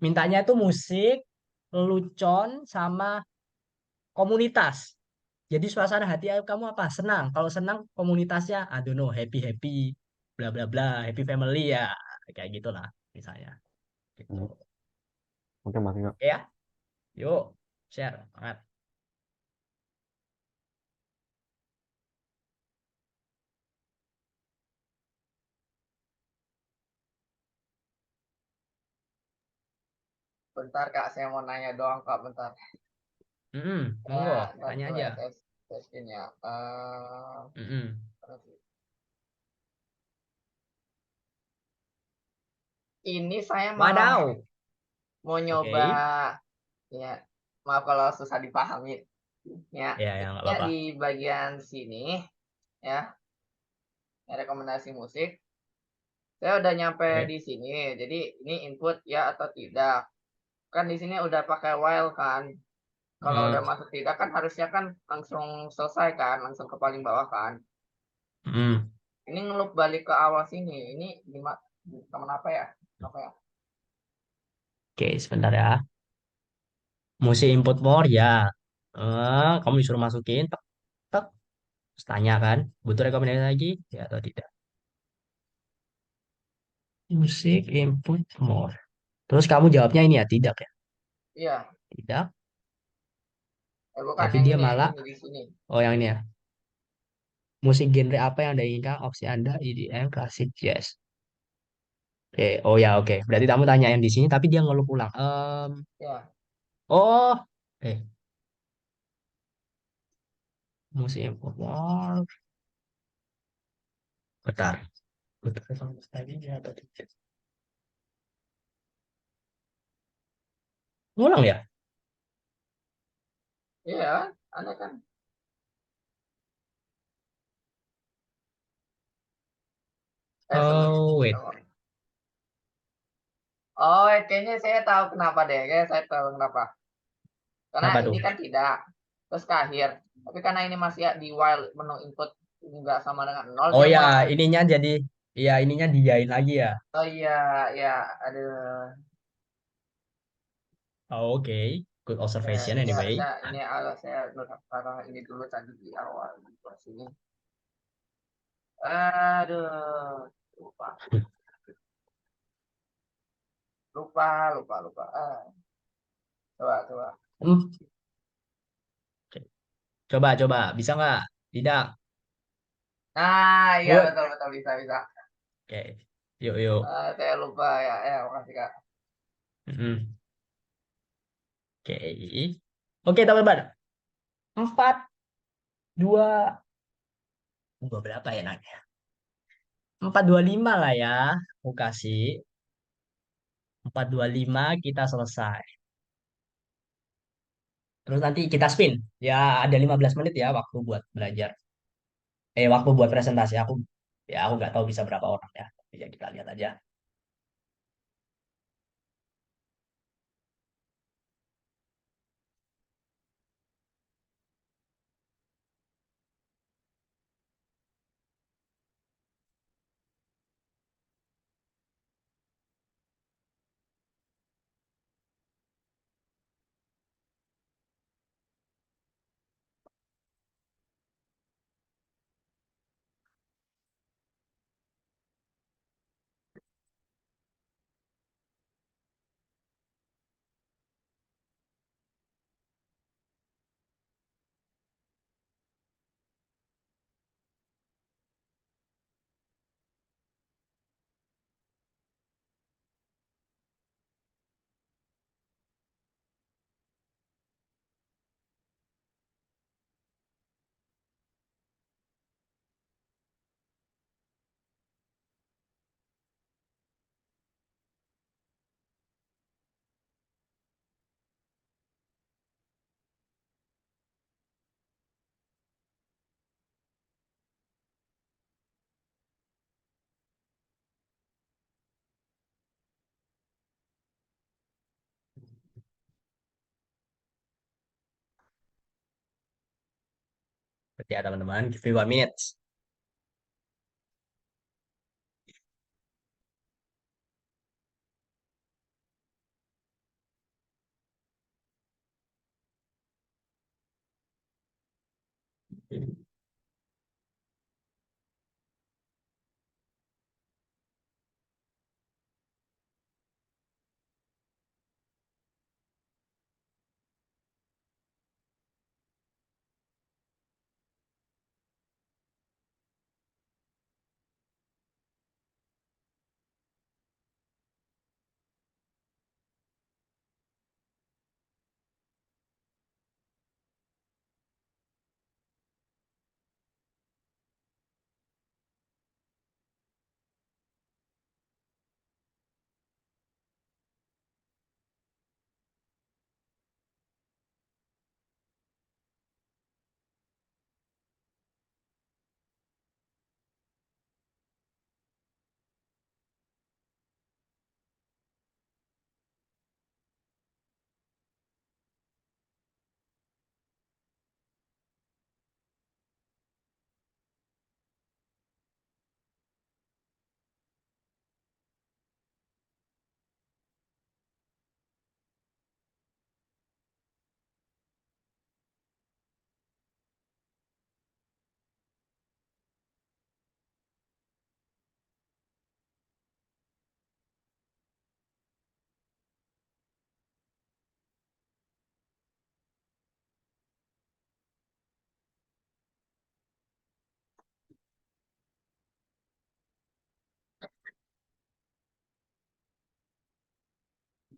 Mintanya itu musik, lucon, sama komunitas. Jadi suasana hati kamu apa? Senang. Kalau senang komunitasnya, I don't know, happy happy, bla bla bla, happy family ya, kayak gitulah misalnya. Gitu. Hmm. Oke masih Kak. Oke ya, yuk share. Banget. Bentar Kak, saya mau nanya doang Kak, bentar. Monggo, tanya Satu aja. tes ini ya. Mm-mm. Ini saya malam Wadaw. mau Oke. nyoba, ya maaf kalau susah dipahami. Ya, Ya, ya nggak intinya apa-apa. di bagian sini ya, rekomendasi musik. Saya udah nyampe Oke. di sini. Jadi ini input ya atau tidak. Kan di sini udah pakai while kan. Kalau udah Mm. masuk tidak kan harusnya kan langsung selesai kan, langsung ke paling bawah kan. Mm. Ini ngelup balik ke awal sini. Ini gimana? Temen apa ya? Apa ya? Oke, sebentar ya. Musik input more ya. Kamu disuruh masukin, tek, tek. Terus tanya kan, butuh rekomendasi lagi? Ya atau tidak? Musik input more. Terus kamu jawabnya ini ya, tidak ya? Iya. Tidak. Bukan Tapi dia yang malah, ini di sini. oh yang ini ya. Musik genre apa yang Anda inginkan? Opsi Anda EDM, klasik, jazz. Oke, oh ya oke. Berarti kamu tanya yang di sini, tapi dia ngelup ulang. Ya. Oh, musik input more. Bentar. Butuh rekomendasi lagi ya atau tidak? Ngulang ya? Iya, ada kan. Sebelum. Oh, wait. Oh, kayaknya saya tahu kenapa deh. Kayaknya saya tahu kenapa. Karena Kenapa tuh? ini kan tidak. Terus ke akhir. Tapi karena ini masih di while menu input nggak sama dengan nol, Oh dia ya, malah. ininya jadi, ya ininya diain lagi ya. Oh iya, ya, aduh. Oh, oke. Good observation Ini anyway. harusnya ini agak saya taruh ini dulu tadi di awal di sini. Aduh, lupa, lupa. Coba. Hmm, oke. Coba. Bisa nggak? Tidak. Nah, iya Good. betul bisa. Oke. Yuk. Saya lupa ya. Makasih Kak. Mm-mm. Oke. Oke, teman-teman. 4, 2, dua berapa ya nanya? 425 lah ya. Aku kasih 425 kita selesai. Terus nanti kita spin. Ya ada 15 menit ya waktu buat belajar. Waktu buat presentasi aku nggak tahu bisa berapa orang ya. Tapi ya kita lihat aja. Ya teman-teman, give me 1 minute.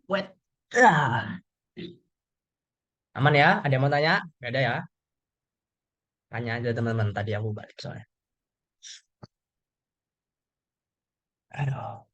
Wait. Ah. Aman ya? Ada yang mau tanya? Gak ada ya? Tanya aja teman-teman. Tadi aku balik soalnya. Aduh.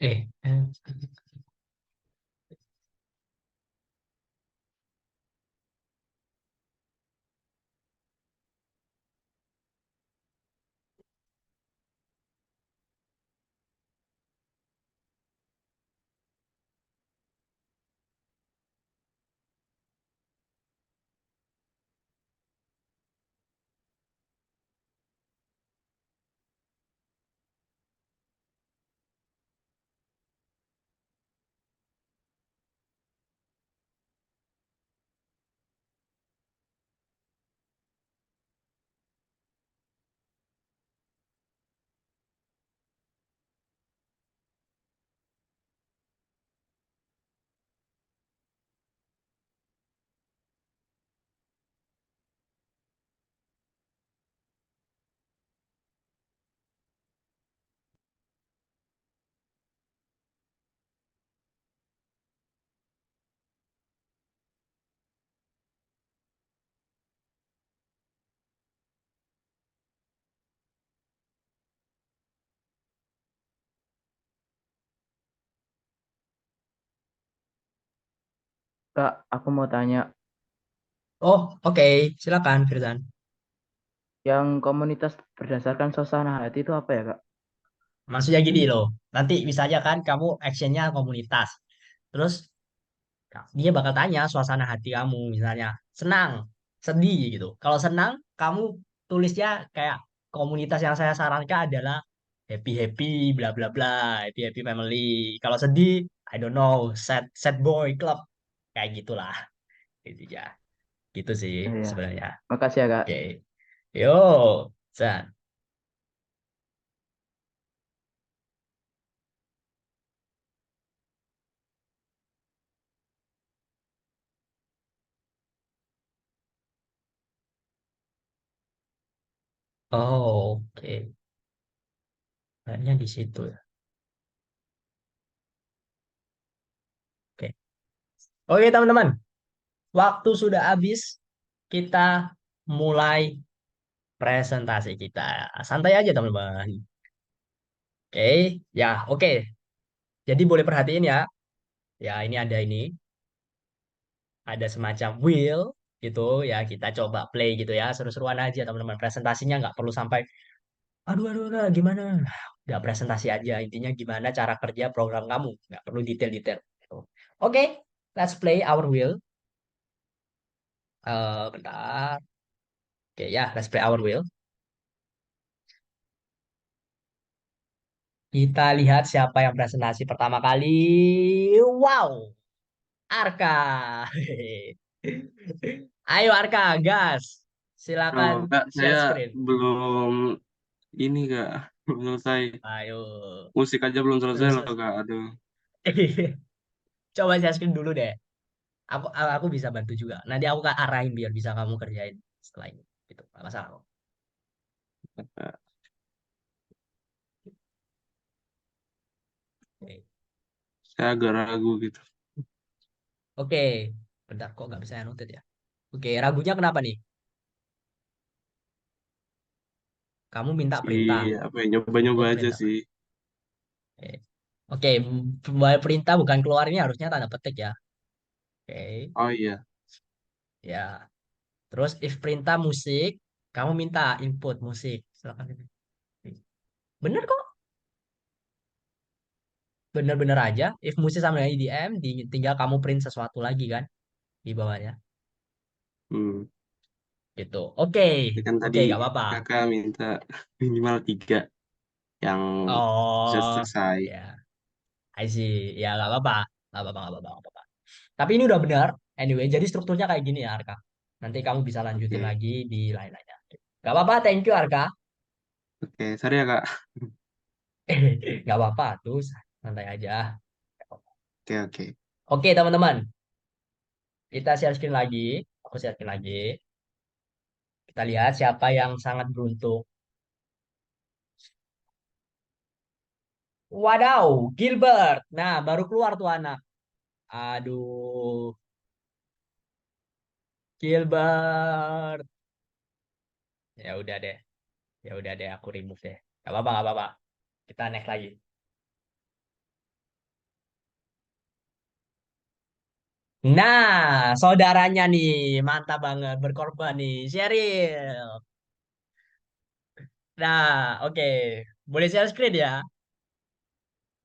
Eh, eh. Kak, aku mau tanya, Oh, oke. Silakan, Firdan. yang komunitas berdasarkan suasana hati itu apa ya, Kak? Maksudnya gini loh. Nanti bisa aja kan kamu actionnya komunitas. Terus dia bakal tanya suasana hati kamu. Misalnya senang, sedih gitu. Kalau senang, kamu tulisnya kayak komunitas yang saya sarankan adalah happy happy bla bla bla, happy happy family. Kalau sedih, I don't know, sad sad boy club kayak gitulah. Gitu ya. Gitu sih Iya. sebenarnya. Makasih ya, Kak. Oke. Yo, San. Oh, oke. Kayaknya di situ ya. Oke. Oke, teman-teman. Waktu sudah habis. Kita mulai presentasi kita. Santai aja, teman-teman. Oke. Ya, oke. Jadi boleh perhatiin ya. Ya, ini ada ini. Ada semacam wheel gitu ya. Kita coba play gitu ya. Seru-seruan aja, teman-teman. Presentasinya nggak perlu sampai, aduh, aduh, aduh, gimana? Udah presentasi aja. Intinya gimana cara kerja program kamu. Nggak perlu detail-detail. Gitu. Oke, let's play our wheel. Bentar. Oke ya, let's play our wheel. Kita lihat siapa yang presentasi pertama kali. Wow, Arka. Ayo Arka, gas. Oh, Silakan Kak, share saya screen. belum ini, Kak. Belum selesai. Ayo. Musik aja belum selesai Terus, loh, terus. Kak. Aduh. Coba share screen dulu deh. Aku bisa bantu juga. Nanti aku arahin biar bisa kamu kerjain setelah ini. Gitu, nggak masalah kok. Kak. Oke. Saya agak ragu gitu. Oke. Bentar, kok nggak bisa annotate ya? Oke, ragunya kenapa nih? Kamu minta perintah. Apa ya, nyoba-nyoba Input aja perintah. sih. Oke, oke, perintah bukan keluar ini harusnya tanda petik ya. Oke, Oh iya. ya. Terus if perintah musik, kamu minta input musik. Silakan. Bener kok, bener-bener aja. If musik sama dengan EDM, tinggal kamu print sesuatu lagi kan di bawahnya. Hmm. Gitu. Oke, Tapi kan oke, tadi gak apa-apa. kakak minta minimal 3 yang bisa Oh, selesai. ya, I see. Ya, gak apa-apa. Gak apa-apa, gak apa-apa, gak apa-apa. Tapi ini udah benar. Anyway, jadi strukturnya kayak gini ya, Arka. Nanti kamu bisa lanjutin Oke. lagi di lain-lainnya. Gak apa-apa, thank you, Arka. Oke, sorry ya, Kak. Nggak apa-apa tuh, santai aja. Oke, oke. Oke teman-teman, kita share screen lagi. Aku share screen lagi. Kita lihat siapa yang sangat beruntung. Wadaw, Gilbert. Nah, baru keluar tuh anak. Aduh, Gilbert. Ya udah deh, ya udah deh, aku remove deh. Gak apa-apa, gak apa-apa. Kita next lagi. Nah, saudaranya nih, mantap banget, berkorban nih, Sheryl. Nah, oke, boleh share screen ya?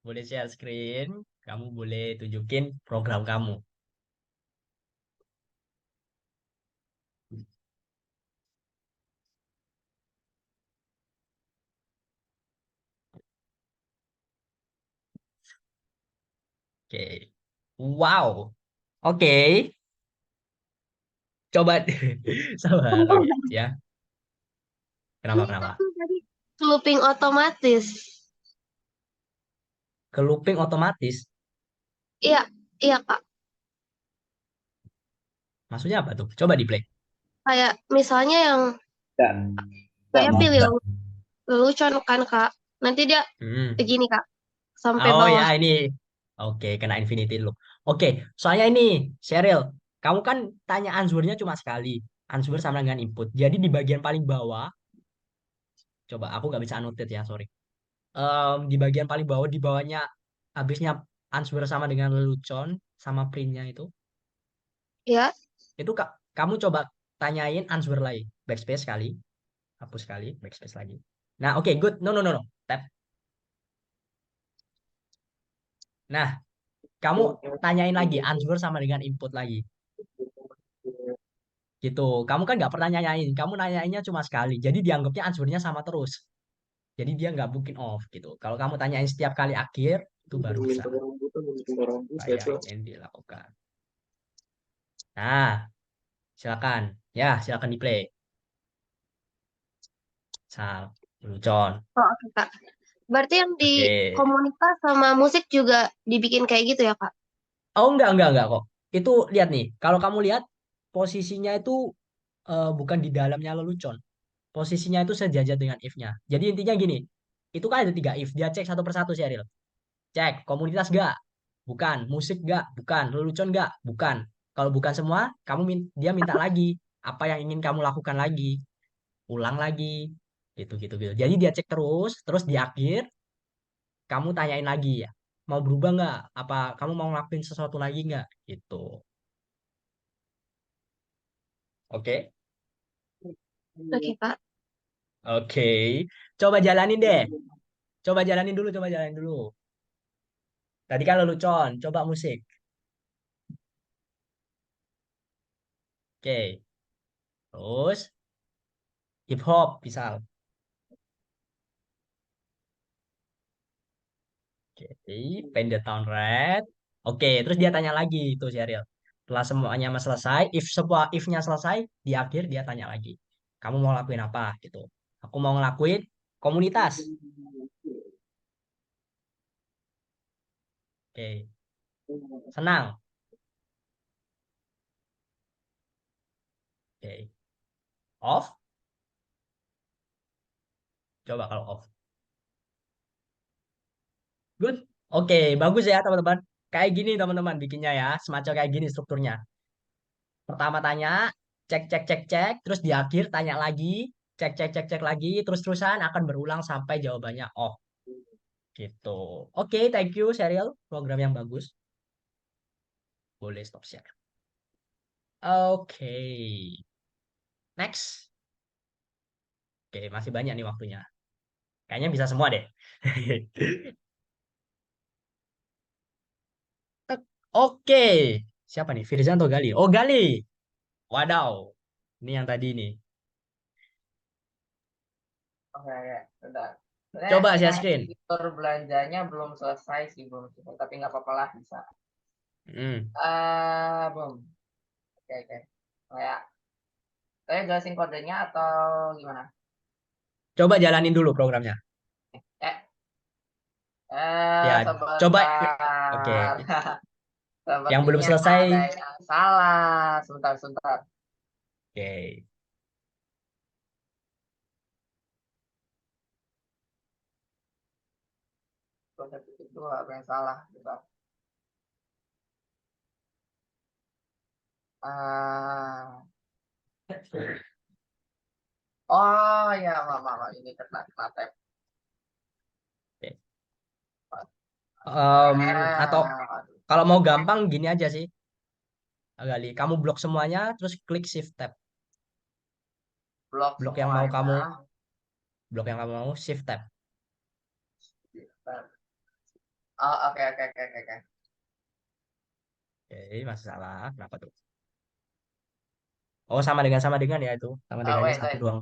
Boleh share screen, kamu boleh tunjukin program kamu. Oke. Wow. Oke. Coba sabar. Oke, ya. Kenapa, Ini kenapa? kan tadi looping otomatis. Ke looping otomatis. Iya, iya Kak. Maksudnya apa tuh? Coba di play. Kayak misalnya yang Dan saya sama pilih lelucon kan Kak. Nanti dia Hmm. begini Kak, sampai Oh ya bawah. ini. Oke, kena infinity loop. Oke, soalnya ini, Cheryl, kamu kan tanya answernya cuma sekali. Answer sama dengan input. Jadi di bagian paling bawah, coba aku nggak bisa annotate ya, sorry. Di bagian paling bawah, di bawahnya habisnya answer sama dengan lelucon sama printnya Ya, itu kak, kamu coba tanyain answer lagi, backspace sekali, hapus sekali, backspace lagi. Nah, oke, good. No, no, no, no. Tap. Nah, kamu tanyain lagi answer sama dengan input lagi. Gitu. Kamu kan nggak pernah nanyain. Kamu nanyainnya cuma sekali. Jadi dianggapnya answernya sama terus. Jadi dia nggak mungkin off gitu. Kalau kamu tanyain setiap kali akhir, itu baru bisa. Supaya ini dilakukan. Nah, silakan. Ya, silakan di play. Sal, Lucon. Oh, oke, Kak. Berarti yang di Oke. komunitas sama musik juga dibikin kayak gitu ya, Kak? Oh, enggak kok. Itu lihat nih. Kalau kamu lihat posisinya itu bukan di dalamnya lelucon. Posisinya itu sejajar dengan if-nya. Jadi intinya gini. Itu kan ada 3 if. Dia cek satu persatu sih, Ariel. Cek komunitas enggak? Bukan. Musik enggak? Bukan. Lelucon enggak? Bukan. Kalau bukan semua, dia minta lagi. Apa yang ingin kamu lakukan lagi? Ulang lagi. Gitu. Jadi dia cek terus di akhir kamu tanyain lagi ya. Mau berubah nggak? Apa kamu mau ngelakuin sesuatu lagi nggak? Gitu. Oke? Oke, Kak. Oke. Coba jalanin deh. Coba jalanin dulu. Tadi kan lelucon, coba musik. Oke. Terus hip hop misal. Oke, Paint the Town Red. Oke, terus dia tanya lagi itu si Ariel. Setelah semuanya selesai, if-nya selesai, di akhir dia tanya lagi. Kamu mau lakuin apa gitu. Aku mau ngelakuin komunitas. Oke, senang. Oke, off. Coba kalau off. Good. Oke, bagus ya teman-teman. Kayak gini teman-teman bikinnya ya. Semacam kayak gini strukturnya. Pertama tanya, cek, terus di akhir tanya lagi, cek lagi, terus-terusan akan berulang sampai jawabannya off. Gitu. Oke, thank you Serial. Program yang bagus. Boleh stop share. Oke. Next. Oke, masih banyak nih waktunya. Kayaknya bisa semua deh. Oke. Siapa nih? Firza atau Gali? Oh, Gali. Wadaw. Ini yang tadi nih. Oke, ya, sudah. Sebenarnya Coba share yang screen. fitur belanjanya belum selesai sih, belum selesai. Tapi nggak apa-apa lah, bisa. Hmm. Belum. Oke. Kayak, saya jelasin kodenya atau gimana? Coba jalanin dulu programnya. Eh, Ya, coba. Oke. sebentar. Yang belum Sepertinya selesai. ada yang salah. Sebentar. Oke. Proses itu apa yang salah? Gitu. Ah, oh ya, maaf. Ini kena tab. Oke. Atau Aduh. kalau mau gampang gini aja sih, Gali. Kamu blok semuanya, terus klik shift tab. Blok Blok yang mau semuanya. kamu, blok yang kamu mau shift tab. Oh, oke. Oke, masalah. Kenapa tuh? Oh, sama dengan ya itu. Sama dengannya Wait. satu doang.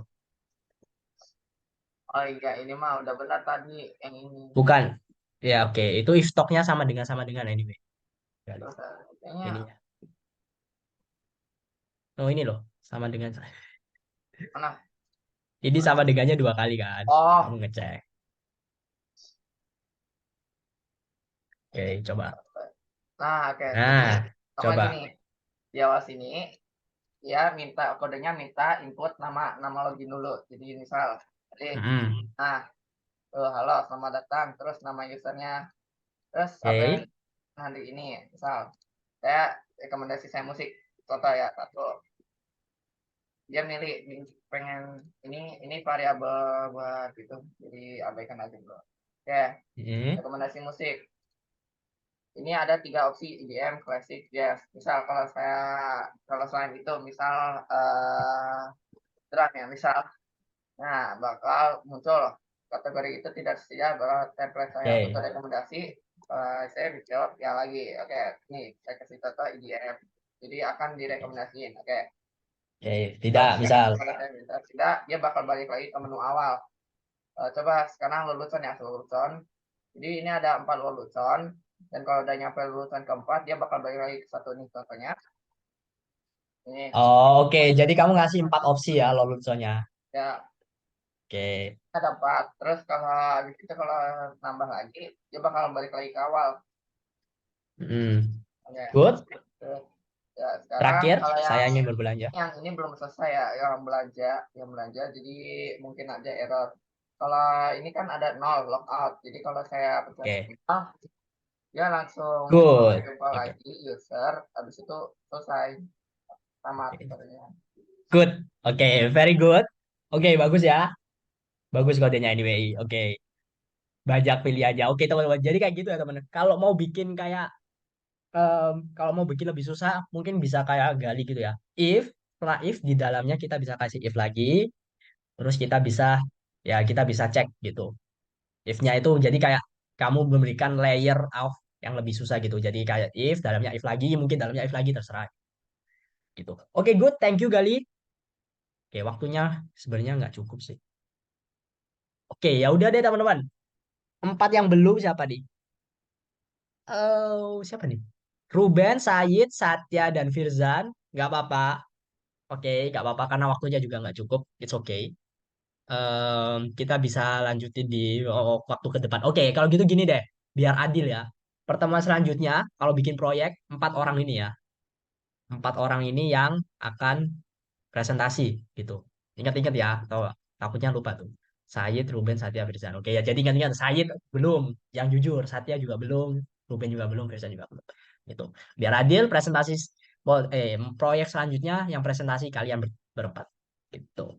Oh iya, ini mah udah benar tadi yang ini. Bukan. Ya, oke. Itu if stocknya sama dengan anyway. Gali. Terus, kayaknya Ini ya. Oh, ini loh. Sama dengan. mana? Ini sama dengannya 2 kali kan. Kamu Oh, ngecek. Oke, coba. nah oke. Jadi Nah, sama coba. gini. Di awal sini ya kodenya minta input nama login dulu. Jadi misal, Mm-mm. nah, halo, selamat datang. Terus nama usernya. Terus apa yang Oke. nanti ini, misal saya rekomendasi saya musik. Contoh ya, satu. Dia milih pengen ini variabel buat gitu. Jadi abaikan aja dulu. Oke, Mm-mm. rekomendasi musik. Ini ada 3 opsi EDM, klasik, jazz. Misal kalau selain itu misal drum ya misal. Nah, bakal muncul kategori itu tidak setia bahwa template saya Oke. untuk rekomendasi. Saya jawab ya lagi. Oke, nih saya kasih contoh EDM. Jadi akan direkomendasiin. Oke. Oke, tidak, misal. Kalau saya minta tidak, dia bakal balik lagi ke menu awal. Coba sekarang lelucon ya, lelucon. Jadi ini ada 4 lelucon, dan kalau udah nyampe lelucon keempat, dia bakal balik lagi ke satu nih contohnya. Ini Oh, oke. Jadi kamu ngasih 4 opsi ya leluconnya. ya Oke. ada 4. Terus kalau habis itu kalau nambah lagi, dia bakal balik lagi ke awal. Oke. Good. Terus, ya sekarang Terakhir, kalau saya ingin berbelanja. yang ini belum selesai ya, yang belanja, jadi mungkin ada error. Kalau ini kan ada 0 logout, jadi kalau saya pencet Oke. nol, dia langsung Good. jumpa Oke. lagi user, habis itu selesai tamat kodenya. Good. Oke, very good. Oke, bagus ya. Bagus kodenya anyway. Oke. Banyak pilih aja. Oke, teman-teman. Jadi kayak gitu ya, teman. Kalau mau bikin lebih susah, mungkin bisa kayak gali gitu ya. Setelah if di dalamnya kita bisa kasih if lagi, terus kita bisa cek gitu. If-nya itu jadi kayak kamu memberikan layer of yang lebih susah gitu. Jadi kayak if, dalamnya if lagi, mungkin dalamnya if lagi terserah gitu. Oke, good. Thank you, Gali. Oke, waktunya sebenarnya nggak cukup sih. Oke, ya udah deh teman-teman. 4 yang belum siapa nih? Siapa nih? Ruben, Sayid, Satya, dan Firzan. Nggak apa-apa. Oke, nggak apa-apa karena waktunya juga nggak cukup. It's okay. Kita bisa lanjutin di waktu ke depan. Oke, kalau gitu gini deh, biar adil ya. Pertemuan selanjutnya, kalau bikin proyek, 4 orang ini ya. 4 orang ini yang akan presentasi gitu. Ingat-ingat ya, atau takutnya lupa tuh. Sayid, Ruben, Satya, Firzan. Oke ya, jadi ingat-ingat. Sayid belum, yang jujur. Satya juga belum, Ruben juga belum, Firzan juga belum. Gitu. Biar adil, proyek selanjutnya yang presentasi kalian berempat. Gitu.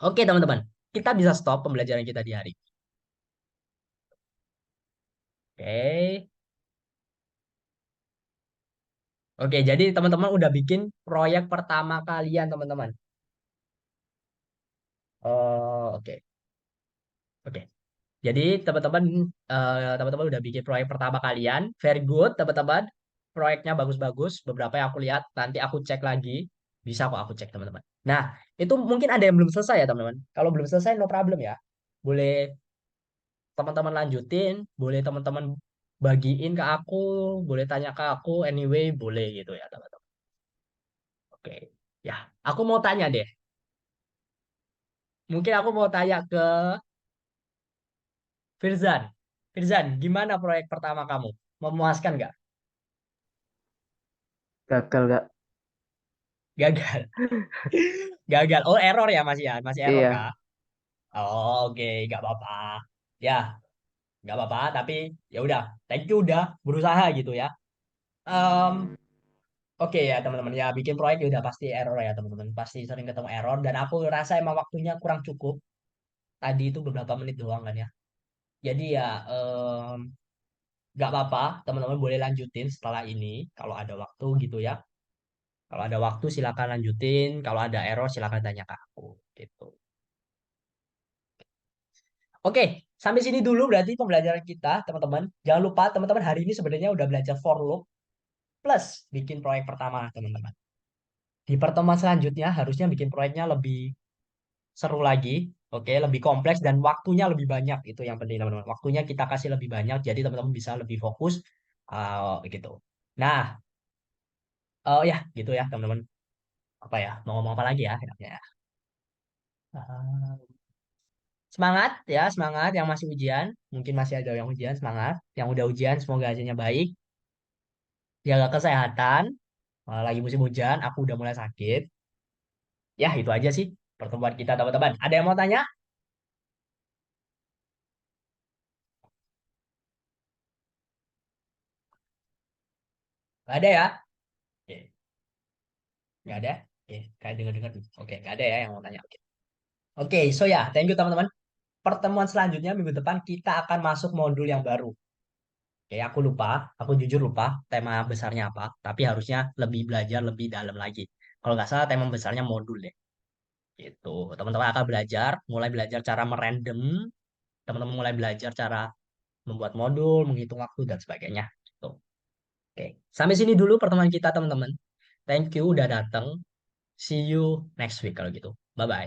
Oke teman-teman, kita bisa stop pembelajaran kita di hari ini. Oke. Oke, jadi teman-teman udah bikin proyek pertama kalian, teman-teman. Oh, oke. Oke. Jadi teman-teman udah bikin proyek pertama kalian. Very good, teman-teman. Proyeknya bagus-bagus. Beberapa yang aku lihat, nanti aku cek lagi. Bisa kok aku cek, teman-teman. Nah, itu mungkin ada yang belum selesai ya, teman-teman. Kalau belum selesai, no problem ya. Boleh teman-teman lanjutin, boleh teman-teman bagiin ke aku, boleh tanya ke aku, anyway, boleh gitu ya, teman-teman. Oke. Ya, aku mau tanya deh. Mungkin aku mau tanya ke Firzan. Firzan, gimana proyek pertama kamu? Memuaskan nggak? Gagal gak? Gagal. Gagal. Oh, error ya Mas ya? Masih error Iya. Kak? Oh, oke, nggak apa-apa. Ya, nggak apa-apa, tapi ya udah, thank you udah berusaha gitu ya. Em, oke ya teman-teman ya bikin proyek ya udah pasti error ya teman-teman. Pasti sering ketemu error dan aku rasa emang waktunya kurang cukup. Tadi itu beberapa menit doang kan ya. Jadi ya nggak apa-apa, teman-teman boleh lanjutin setelah ini kalau ada waktu gitu ya. Kalau ada waktu silakan lanjutin, kalau ada error silakan tanya ke aku gitu. Oke, sampai sini dulu berarti pembelajaran kita, teman-teman. Jangan lupa teman-teman hari ini sebenarnya udah belajar for loop plus bikin proyek pertama, teman-teman. Di pertemuan selanjutnya harusnya bikin proyeknya lebih seru lagi, oke, lebih kompleks dan waktunya lebih banyak itu yang penting teman-teman. Waktunya kita kasih lebih banyak jadi teman-teman bisa lebih fokus gitu. Nah, ya gitu ya teman-teman. Apa ya? Mau ngomong apa lagi ya? Enaknya ya. Eh, semangat ya, semangat yang masih ujian. Mungkin masih ada yang ujian, semangat. Yang udah ujian semoga hasilnya baik. Jaga kesehatan. Lagi musim hujan, aku udah mulai sakit. Ya, itu aja sih pertemuan kita teman-teman. Ada yang mau tanya? Gak ada ya? Oke, nggak ada. Oke, kayak dengar-dengar. Oke, nggak ada ya yang mau tanya. Oke, oke, so ya, thank you teman-teman. Pertemuan selanjutnya minggu depan kita akan masuk modul yang baru. Oke, aku jujur lupa tema besarnya apa, tapi harusnya lebih belajar lebih dalam lagi. Kalau nggak salah tema besarnya modul deh. Gitu. Teman-teman akan mulai belajar cara merandom, teman-teman mulai belajar cara membuat modul, menghitung waktu dan sebagainya. Gitu. Oke, sampai sini dulu pertemuan kita teman-teman. Thank you udah datang. See you next week kalau gitu. Bye bye.